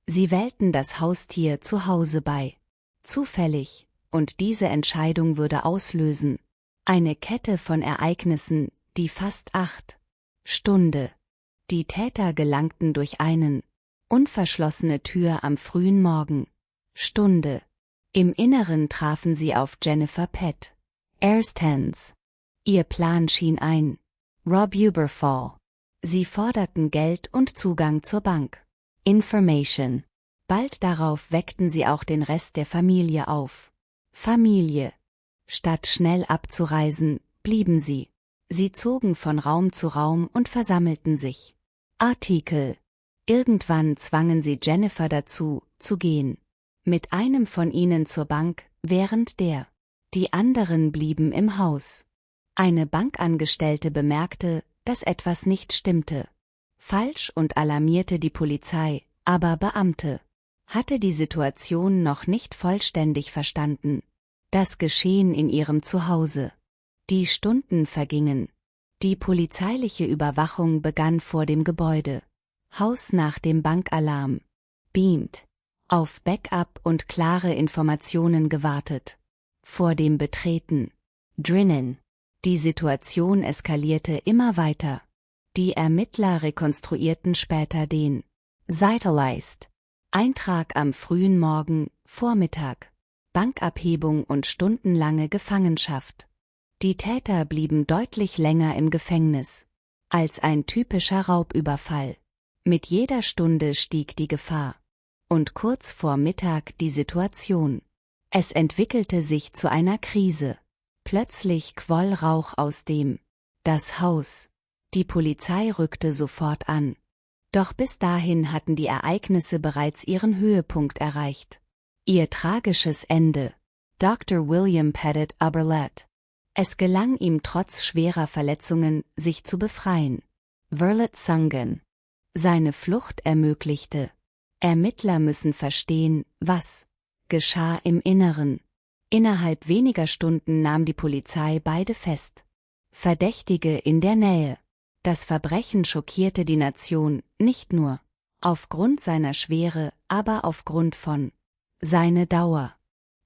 Sie wählten das Haustier zu Hause bei. Zufällig, und diese Entscheidung würde auslösen eine Kette von Ereignissen, die fast 8 Stunde. Die Täter gelangten durch einen unverschlossene Tür am frühen Morgen. Stunde. Im Inneren trafen sie auf Jennifer Pett. Erstens. Ihr Plan schien ein. Rob Uberfall. Sie forderten Geld und Zugang zur Bank. Information. Bald darauf weckten sie auch den Rest der Familie auf. Familie. Statt schnell abzureisen, blieben sie. Sie zogen von Raum zu Raum und versammelten sich. Artikel. Irgendwann zwangen sie Jennifer dazu, zu gehen. Mit einem von ihnen zur Bank, während die anderen blieben im Haus. Eine Bankangestellte bemerkte, dass etwas nicht stimmte. Falsch und alarmierte die Polizei, aber Beamte hatte die Situation noch nicht vollständig verstanden. Das Geschehen in ihrem Zuhause. Die Stunden vergingen. Die polizeiliche Überwachung begann vor dem Gebäude. Haus nach dem Bankalarm. Beamt. Auf Backup und klare Informationen gewartet. Vor dem Betreten. Drinnen. Die Situation eskalierte immer weiter. Die Ermittler rekonstruierten später den Zeitgeist. Eintrag am frühen Morgen, Vormittag. Bankabhebung und stundenlange Gefangenschaft. Die Täter blieben deutlich länger im Gefängnis als ein typischer Raubüberfall. Mit jeder Stunde stieg die Gefahr. Und kurz vor Mittag die Situation. Es entwickelte sich zu einer Krise. Plötzlich quoll Rauch aus das Haus. Die Polizei rückte sofort an. Doch bis dahin hatten die Ereignisse bereits ihren Höhepunkt erreicht. Ihr tragisches Ende. Dr. William Pettit Aberlet. Es gelang ihm trotz schwerer Verletzungen, sich zu befreien. Verlet Sungen. Seine Flucht ermöglichte. Ermittler müssen verstehen, was geschah im Inneren. Innerhalb weniger Stunden nahm die Polizei beide fest. Verdächtige in der Nähe. Das Verbrechen schockierte die Nation, nicht nur aufgrund seiner Schwere, aber aufgrund von seiner Dauer.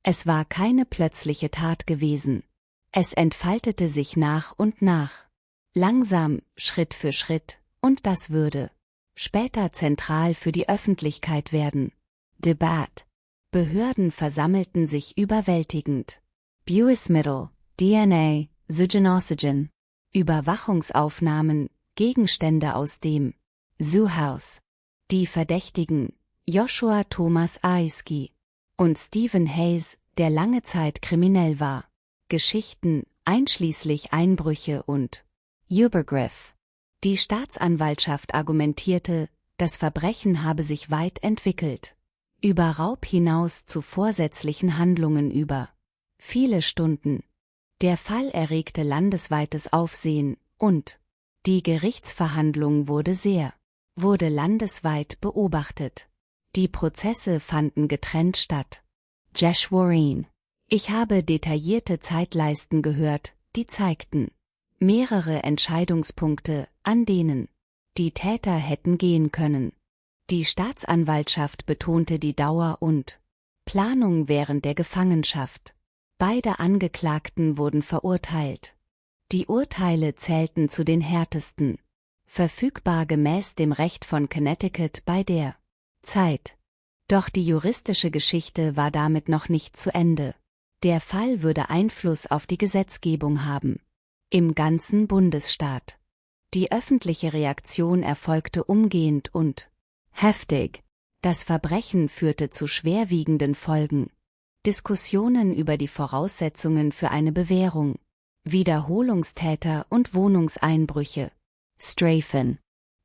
Es war keine plötzliche Tat gewesen. Es entfaltete sich nach und nach. Langsam, Schritt für Schritt, und das würde später zentral für die Öffentlichkeit werden. Debat. Behörden versammelten sich überwältigend. Beweismittel, DNA, Zygenoxygen. Überwachungsaufnahmen, Gegenstände aus dem Zoo-Haus. Die Verdächtigen, Joshua Thomas Aisky und Stephen Hayes, der lange Zeit kriminell war. Geschichten, einschließlich Einbrüche und Übergriff. Die Staatsanwaltschaft argumentierte, das Verbrechen habe sich weit entwickelt. Über Raub hinaus zu vorsätzlichen Handlungen über viele Stunden. Der Fall erregte landesweites Aufsehen und die Gerichtsverhandlung wurde landesweit beobachtet. Die Prozesse fanden getrennt statt. Josh Warren. Ich habe detaillierte Zeitleisten gehört, die zeigten mehrere Entscheidungspunkte, an denen die Täter hätten gehen können. Die Staatsanwaltschaft betonte die Dauer und Planung während der Gefangenschaft. Beide Angeklagten wurden verurteilt. Die Urteile zählten zu den härtesten, verfügbar gemäß dem Recht von Connecticut bei der Zeit. Doch die juristische Geschichte war damit noch nicht zu Ende. Der Fall würde Einfluss auf die Gesetzgebung haben. Im ganzen Bundesstaat. Die öffentliche Reaktion erfolgte umgehend und heftig. Das Verbrechen führte zu schwerwiegenden Folgen. Diskussionen über die Voraussetzungen für eine Bewährung, Wiederholungstäter und Wohnungseinbrüche. Strafen.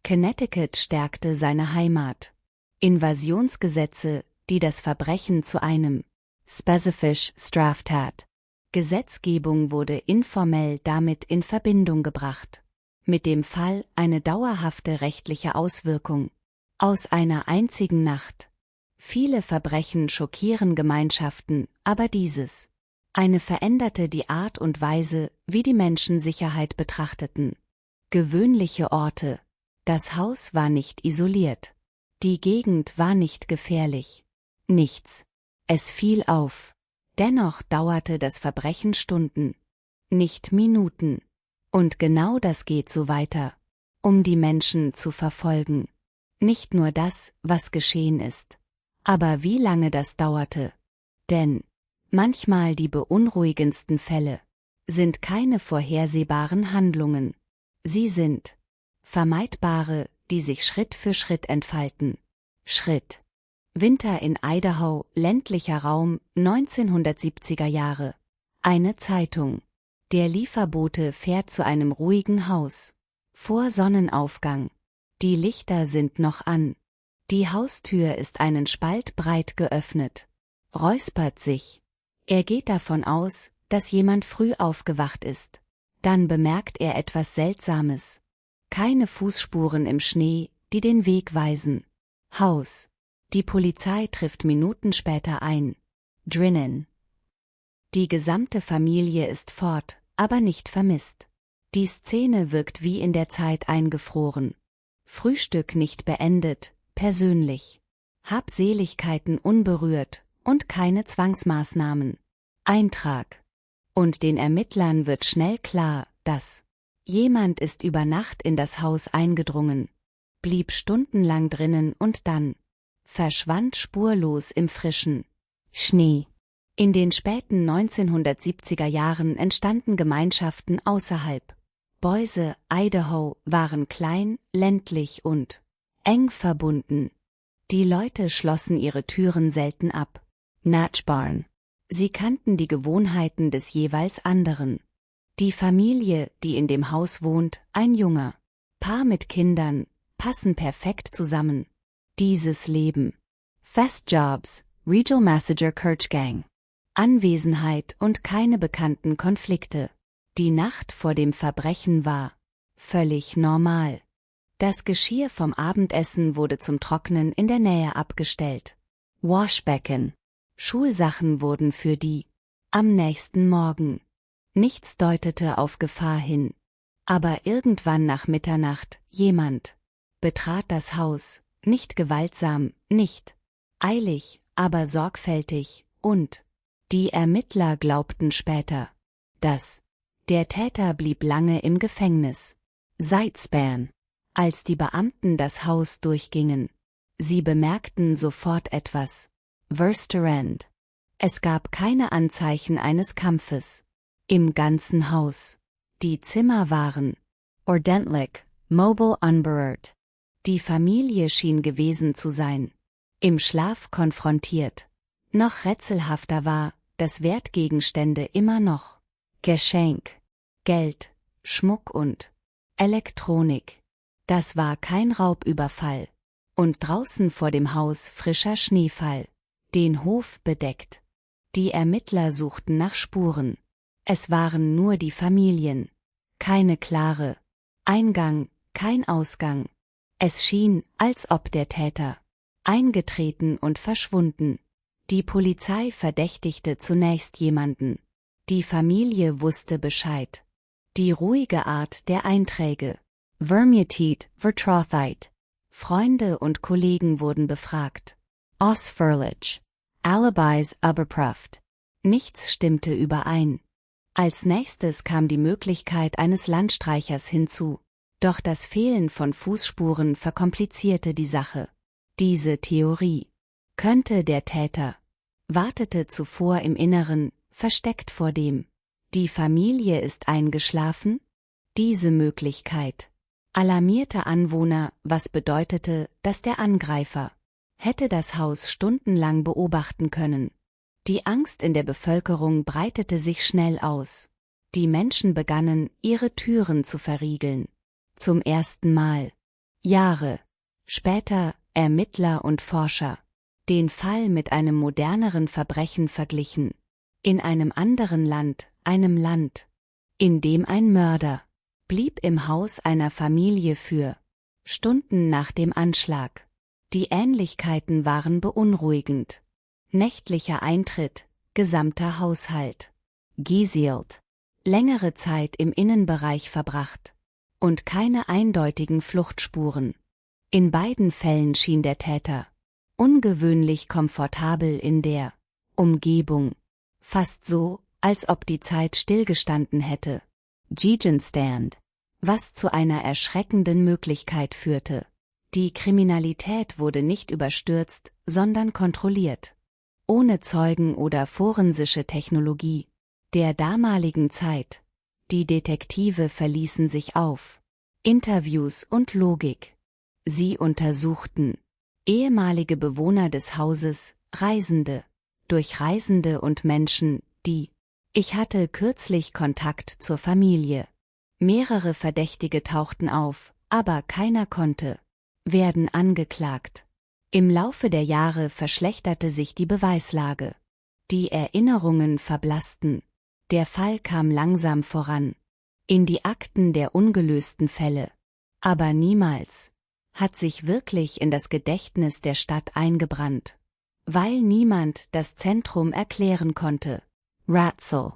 Connecticut stärkte seine Heimat. Invasionsgesetze, die das Verbrechen zu einem Specific Straftat. Gesetzgebung wurde informell damit in Verbindung gebracht. Mit dem Fall eine dauerhafte rechtliche Auswirkung. Aus einer einzigen Nacht. Viele Verbrechen schockieren Gemeinschaften, aber eine veränderte die Art und Weise, wie die Menschen Sicherheit betrachteten. Gewöhnliche Orte. Das Haus war nicht isoliert. Die Gegend war nicht gefährlich. Nichts. Es fiel auf. Dennoch dauerte das Verbrechen Stunden, nicht Minuten. Und genau das geht so weiter. um die Menschen zu verfolgen. Nicht nur das, was geschehen ist. Aber wie lange das dauerte? Denn manchmal die beunruhigendsten Fälle sind keine vorhersehbaren Handlungen. Sie sind vermeidbare, die sich Schritt für Schritt entfalten. Schritt. Winter in Idaho, ländlicher Raum, 1970er Jahre. Eine Zeitung. Der Lieferbote fährt zu einem ruhigen Haus. Vor Sonnenaufgang. Die Lichter sind noch an. Die Haustür ist einen Spalt breit geöffnet. Räuspert sich. Er geht davon aus, dass jemand früh aufgewacht ist. Dann bemerkt er etwas Seltsames. Keine Fußspuren im Schnee, die den Weg weisen. Haus. Die Polizei trifft Minuten später ein. Drinnen. Die gesamte Familie ist fort, aber nicht vermisst. Die Szene wirkt wie in der Zeit eingefroren. Frühstück nicht beendet, persönlich. Habseligkeiten unberührt und keine Zwangsmaßnahmen. Eintrag. Und den Ermittlern wird schnell klar, dass jemand ist über Nacht in das Haus eingedrungen, blieb stundenlang drinnen und dann verschwand spurlos im frischen Schnee. In den späten 1970er Jahren entstanden Gemeinschaften außerhalb. Boise, Idaho waren klein, ländlich und eng verbunden. Die Leute schlossen ihre Türen selten ab. Nachbarn. Sie kannten die Gewohnheiten des jeweils anderen. Die Familie, die in dem Haus wohnt, ein junger Paar mit Kindern, passen perfekt zusammen. Dieses Leben. Festjobs, Regional Messenger Church Gang. Anwesenheit und keine bekannten Konflikte. Die Nacht vor dem Verbrechen war völlig normal. Das Geschirr vom Abendessen wurde zum Trocknen in der Nähe abgestellt. Waschbecken. Schulsachen wurden für die am nächsten Morgen. Nichts deutete auf Gefahr hin. Aber irgendwann nach Mitternacht, jemand betrat das Haus, nicht gewaltsam, nicht eilig, aber sorgfältig, und die Ermittler glaubten später, dass der Täter blieb lange im Gefängnis. Sidespan. Als die Beamten das Haus durchgingen, sie bemerkten sofort etwas. Versterend. Es gab keine Anzeichen eines Kampfes. Im ganzen Haus. Die Zimmer waren ordentlich, mobile unberührt. Die Familie schien gewesen zu sein. Im Schlaf konfrontiert. Noch rätselhafter war, dass Wertgegenstände immer noch Geschenk, Geld, Schmuck und Elektronik. Das war kein Raubüberfall. Und draußen vor dem Haus frischer Schneefall. Den Hof bedeckt. Die Ermittler suchten nach Spuren. Es waren nur die Familien. Keine klare Eingang, kein Ausgang. Es schien, als ob der Täter eingetreten und verschwunden. Die Polizei verdächtigte zunächst jemanden. Die Familie wusste Bescheid. Die ruhige Art der Einträge. Vermietet, Vertrauheit. Freunde und Kollegen wurden befragt. Ausführlich. Alibis überprüft. Nichts stimmte überein. Als nächstes kam die Möglichkeit eines Landstreichers hinzu. Doch das Fehlen von Fußspuren verkomplizierte die Sache. Diese Theorie. Könnte der Täter wartete zuvor im Inneren, versteckt vor dem. Die Familie ist eingeschlafen? Diese Möglichkeit alarmierte Anwohner, was bedeutete, dass der Angreifer hätte das Haus stundenlang beobachten können. Die Angst in der Bevölkerung breitete sich schnell aus. Die Menschen begannen, ihre Türen zu verriegeln. Zum ersten Mal. Jahre später Ermittler und Forscher den Fall mit einem moderneren Verbrechen verglichen. In einem anderen Land, in dem ein Mörder blieb im Haus einer Familie für Stunden nach dem Anschlag. Die Ähnlichkeiten waren beunruhigend. Nächtlicher Eintritt, gesamter Haushalt. Gesielt. Längere Zeit im Innenbereich verbracht. Und keine eindeutigen Fluchtspuren. In beiden Fällen schien der Täter ungewöhnlich komfortabel in der Umgebung. Fast so, als ob die Zeit stillgestanden hätte. Gegenstand. was zu einer erschreckenden Möglichkeit führte. Die Kriminalität wurde nicht überstürzt, sondern kontrolliert. Ohne Zeugen oder forensische Technologie der damaligen Zeit. Die Detektive verließen sich auf Interviews und Logik. Sie untersuchten ehemalige Bewohner des Hauses, Reisende, Durchreisende und Menschen, die Ich hatte kürzlich Kontakt zur Familie. Mehrere Verdächtige tauchten auf, aber keiner konnte werden angeklagt. Im Laufe der Jahre verschlechterte sich die Beweislage. Die Erinnerungen verblassten. Der Fall kam langsam voran. In die Akten der ungelösten Fälle. Aber niemals hat sich wirklich in das Gedächtnis der Stadt eingebrannt. Weil niemand das Zentrum erklären konnte. Rätsel.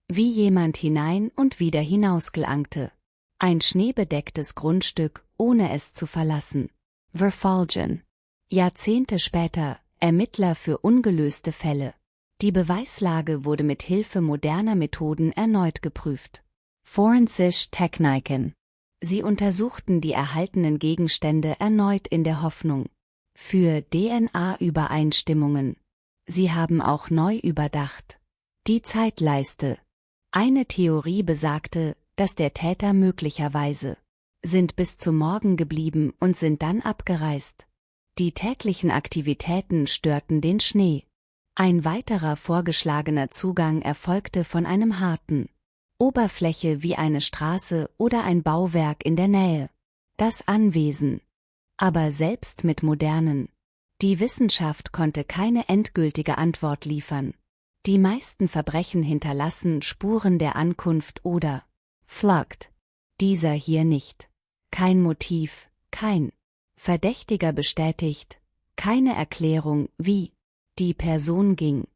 Wie jemand hinein und wieder hinausgelangte. Ein schneebedecktes Grundstück, ohne es zu verlassen. Verfolgen. Jahrzehnte später, Ermittler für ungelöste Fälle. Die Beweislage wurde mit Hilfe moderner Methoden erneut geprüft. Forensische Techniken. Sie untersuchten die erhaltenen Gegenstände erneut in der Hoffnung für DNA-Übereinstimmungen. Sie haben auch neu überdacht. Die Zeitleiste. Eine Theorie besagte, dass der Täter möglicherweise sind bis zum Morgen geblieben und sind dann abgereist. Die täglichen Aktivitäten störten den Schnee. Ein weiterer vorgeschlagener Zugang erfolgte von einem harten Oberfläche wie eine Straße oder ein Bauwerk in der Nähe. Das Anwesen. Aber selbst mit modernen. Die Wissenschaft konnte keine endgültige Antwort liefern. Die meisten Verbrechen hinterlassen Spuren der Ankunft oder Flucht. Dieser hier nicht. Kein Motiv, kein Verdächtiger bestätigt, keine Erklärung, wie die Person ging.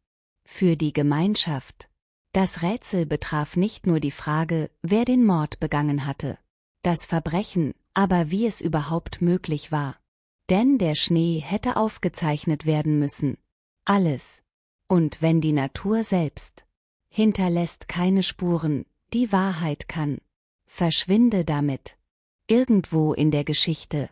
Für die Gemeinschaft. Das Rätsel betraf nicht nur die Frage, wer den Mord begangen hatte. Das Verbrechen, aber wie es überhaupt möglich war. Denn der Schnee hätte aufgezeichnet werden müssen. Alles. Und wenn die Natur selbst hinterlässt keine Spuren, die Wahrheit kann. Verschwinde damit. Irgendwo in der Geschichte.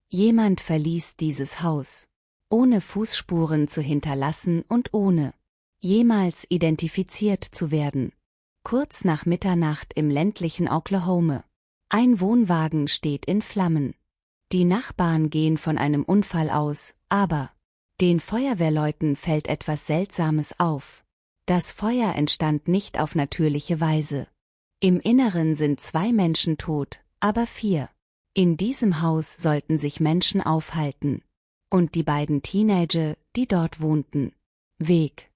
Jemand verließ dieses Haus, ohne Fußspuren zu hinterlassen und ohne jemals identifiziert zu werden. Kurz nach Mitternacht im ländlichen Oklahoma. Ein Wohnwagen steht in Flammen. Die Nachbarn gehen von einem Unfall aus, aber den Feuerwehrleuten fällt etwas Seltsames auf. Das Feuer entstand nicht auf natürliche Weise. Im Inneren sind 2 Menschen tot, aber 4. In diesem Haus sollten sich Menschen aufhalten. Und die beiden Teenager, die dort wohnten. Weg.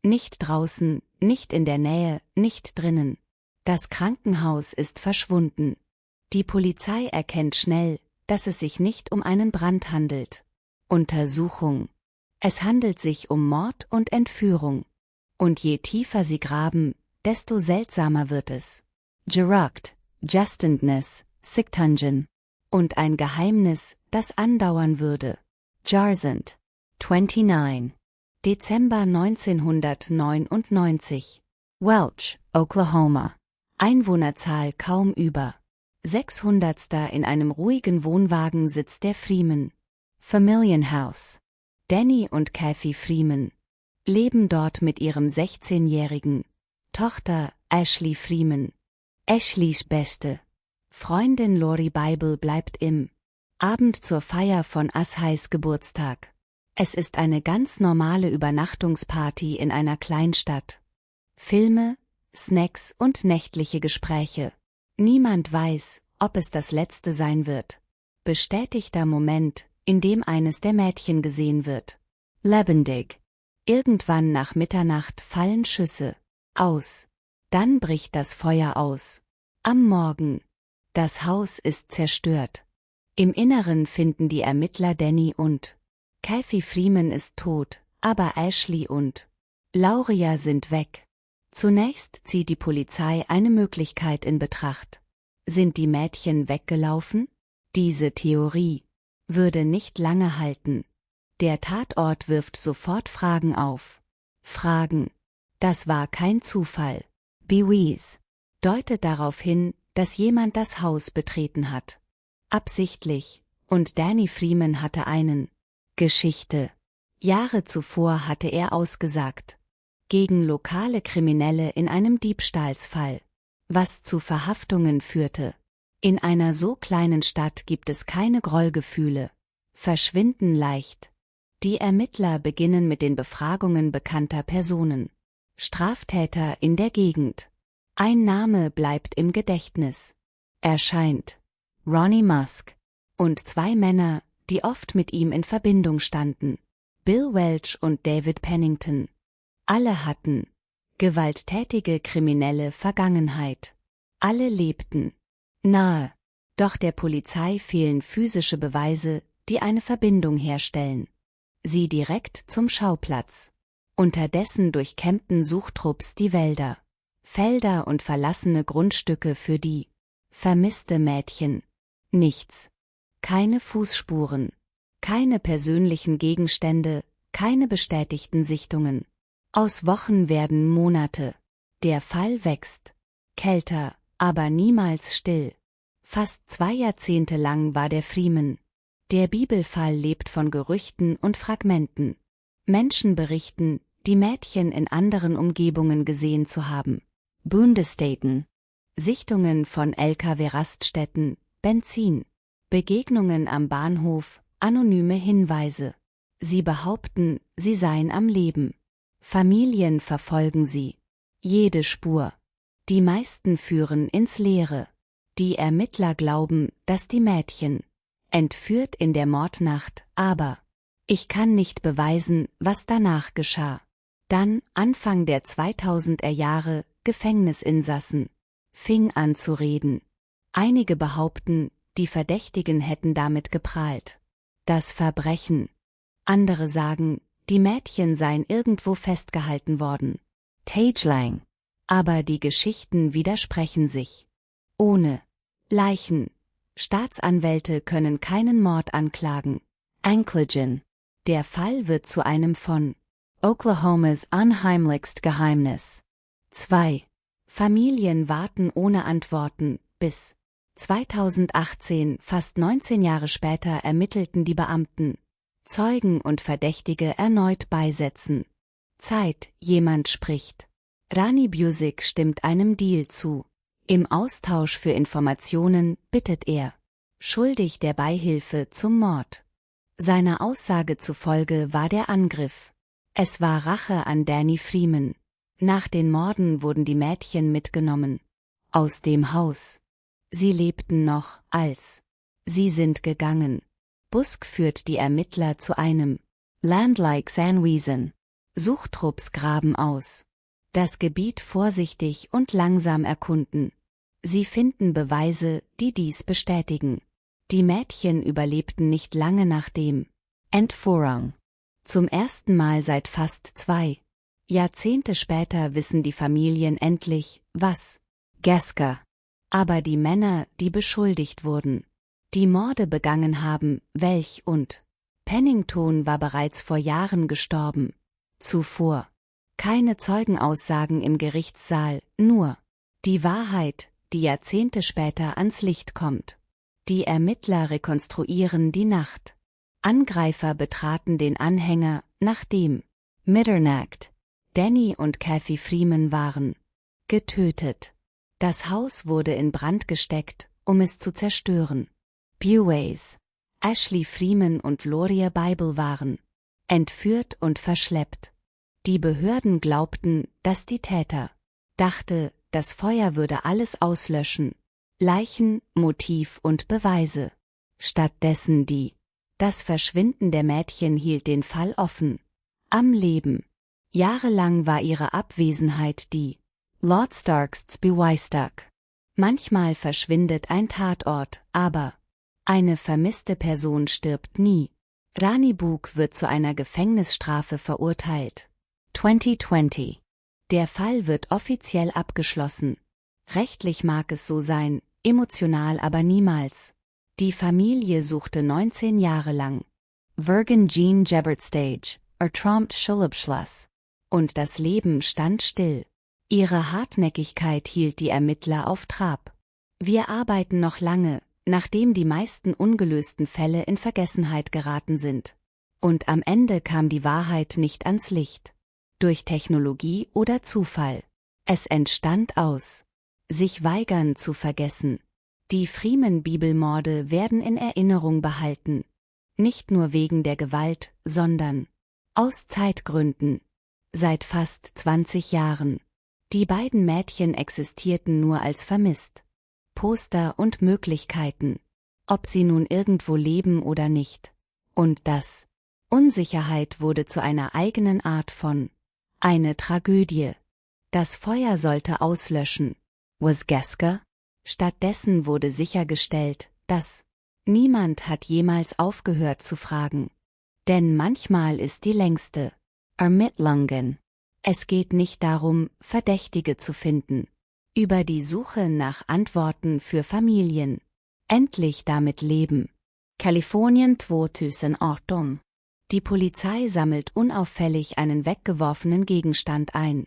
Nicht draußen, nicht in der Nähe, nicht drinnen. Das Krankenhaus ist verschwunden. Die Polizei erkennt schnell, dass es sich nicht um einen Brand handelt. Untersuchung. Es handelt sich um Mord und Entführung. Und je tiefer sie graben, desto seltsamer wird es. Gerucht, Justendness, Siktungen. Und ein Geheimnis, das andauern würde. Jarsent. 29. Dezember 1999. Welch, Oklahoma. Einwohnerzahl kaum über 600. In einem ruhigen Wohnwagen sitzt der Freeman. Familienhaus. Danny und Kathy Freeman leben dort mit ihrem 16-jährigen Tochter Ashley Freeman. Ashleys beste Freundin Lori Bible bleibt im Abend zur Feier von Ashleys Geburtstag. Es ist eine ganz normale Übernachtungsparty in einer Kleinstadt. Filme, Snacks und nächtliche Gespräche. Niemand weiß, ob es das letzte sein wird. Bestätigter Moment, in dem eines der Mädchen gesehen wird. Lebendig. Irgendwann nach Mitternacht fallen Schüsse. Aus. Dann bricht das Feuer aus. Am Morgen. Das Haus ist zerstört. Im Inneren finden die Ermittler Danny und Kathy Freeman ist tot, aber Ashley und Lauria sind weg. Zunächst zieht die Polizei eine Möglichkeit in Betracht. Sind die Mädchen weggelaufen? Diese Theorie würde nicht lange halten. Der Tatort wirft sofort Fragen auf. Fragen. Das war kein Zufall. Beweis deutet darauf hin, dass jemand das Haus betreten hat. Absichtlich, und Danny Freeman hatte einen Geschichte. Jahre zuvor hatte er ausgesagt. Gegen lokale Kriminelle in einem Diebstahlsfall. Was zu Verhaftungen führte. In einer so kleinen Stadt gibt es keine Grollgefühle. Verschwinden leicht. Die Ermittler beginnen mit den Befragungen bekannter Personen. Straftäter in der Gegend. Ein Name bleibt im Gedächtnis. Erscheint Ronnie Musk. Und 2 Männer, die oft mit ihm in Verbindung standen. Bill Welch und David Pennington. Alle hatten gewalttätige kriminelle Vergangenheit. Alle lebten nahe. Doch der Polizei fehlen physische Beweise, die eine Verbindung herstellen. Sie direkt zum Schauplatz. Unterdessen durchkämmten Suchtrupps die Wälder, Felder und verlassene Grundstücke für die vermisste Mädchen. Nichts. Keine Fußspuren. Keine persönlichen Gegenstände, keine bestätigten Sichtungen. Aus Wochen werden Monate. Der Fall wächst. Kälter, aber niemals still. Fast 2 Jahrzehnte lang war der Freeman. Der Bibelfall lebt von Gerüchten und Fragmenten. Menschen berichten, die Mädchen in anderen Umgebungen gesehen zu haben. Bundesdaten. Sichtungen von LKW-Raststätten, Benzin. Begegnungen am Bahnhof, anonyme Hinweise. Sie behaupten, sie seien am Leben. Familien verfolgen sie. Jede Spur. Die meisten führen ins Leere. Die Ermittler glauben, dass die Mädchen entführt in der Mordnacht, aber ich kann nicht beweisen, was danach geschah. Dann, Anfang der 2000er Jahre, Gefängnisinsassen. Fing an zu reden. Einige behaupten, die Verdächtigen hätten damit geprahlt. Das Verbrechen. Andere sagen, die Mädchen seien irgendwo festgehalten worden. Tagelang. Aber die Geschichten widersprechen sich. Ohne Leichen. Staatsanwälte können keinen Mord anklagen. Anklagen. Der Fall wird zu einem von Oklahomas unheimlichst Geheimnis. 2. Familien warten ohne Antworten, bis 2018, fast 19 Jahre später, ermittelten die Beamten. Zeugen und Verdächtige erneut beisetzen. Zeit, jemand spricht. Rani Busick stimmt einem Deal zu. Im Austausch für Informationen bittet er schuldig der Beihilfe zum Mord. Seiner Aussage zufolge war der Angriff. Es war Rache an Danny Freeman. Nach den Morden wurden die Mädchen mitgenommen. Aus dem Haus. Sie lebten noch, als sie sind gegangen. Busk führt die Ermittler zu einem Land like San Wiesen. Suchtrupps graben aus. Das Gebiet vorsichtig und langsam erkunden. Sie finden Beweise, die dies bestätigen. Die Mädchen überlebten nicht lange nach dem Entführung. Zum ersten Mal seit fast 2 Jahrzehnte später wissen die Familien endlich, was Gasker. Aber die Männer, die beschuldigt wurden, die Morde begangen haben, Welch und Pennington war bereits vor Jahren gestorben. Zuvor. Keine Zeugenaussagen im Gerichtssaal, nur die Wahrheit, die Jahrzehnte später ans Licht kommt. Die Ermittler rekonstruieren die Nacht. Angreifer betraten den Anhänger, nachdem Mitternacht Danny und Kathy Freeman waren getötet. Das Haus wurde in Brand gesteckt, um es zu zerstören. Buways, Ashley Freeman und Gloria Bible waren entführt und verschleppt. Die Behörden glaubten, dass die Täter dachte, das Feuer würde alles auslöschen. Leichen, Motiv und Beweise. Stattdessen das Verschwinden der Mädchen hielt den Fall offen. Am Leben. Jahrelang war ihre Abwesenheit die Lordstarks Beweisstag. Manchmal verschwindet ein Tatort, aber eine vermisste Person stirbt nie. Rani Busick wird zu einer Gefängnisstrafe verurteilt. 2020. Der Fall wird offiziell abgeschlossen. Rechtlich mag es so sein, emotional aber niemals. Die Familie suchte 19 Jahre lang. Virgin Jean Gebert Stage, Trompt Schulabschluss. Und das Leben stand still. Ihre Hartnäckigkeit hielt die Ermittler auf Trab. Wir arbeiten noch lange, nachdem die meisten ungelösten Fälle in Vergessenheit geraten sind. Und am Ende kam die Wahrheit nicht ans Licht. Durch Technologie oder Zufall. Es entstand aus sich weigern zu vergessen. Die Freeman-Bibelmorde werden in Erinnerung behalten. Nicht nur wegen der Gewalt, sondern aus Zeitgründen. Seit fast 20 Jahren. Die beiden Mädchen existierten nur als vermisst. Poster und Möglichkeiten. Ob sie nun irgendwo leben oder nicht. Und das. Unsicherheit wurde zu einer eigenen Art von. Eine Tragödie. Das Feuer sollte auslöschen. Was Gasker? Stattdessen wurde sichergestellt, dass niemand hat jemals aufgehört zu fragen. Denn manchmal ist die längste Ermittlungen. Es geht nicht darum, Verdächtige zu finden. Über die Suche nach Antworten für Familien. Endlich damit leben. Kalifornien 2018. Die Polizei sammelt unauffällig einen weggeworfenen Gegenstand ein.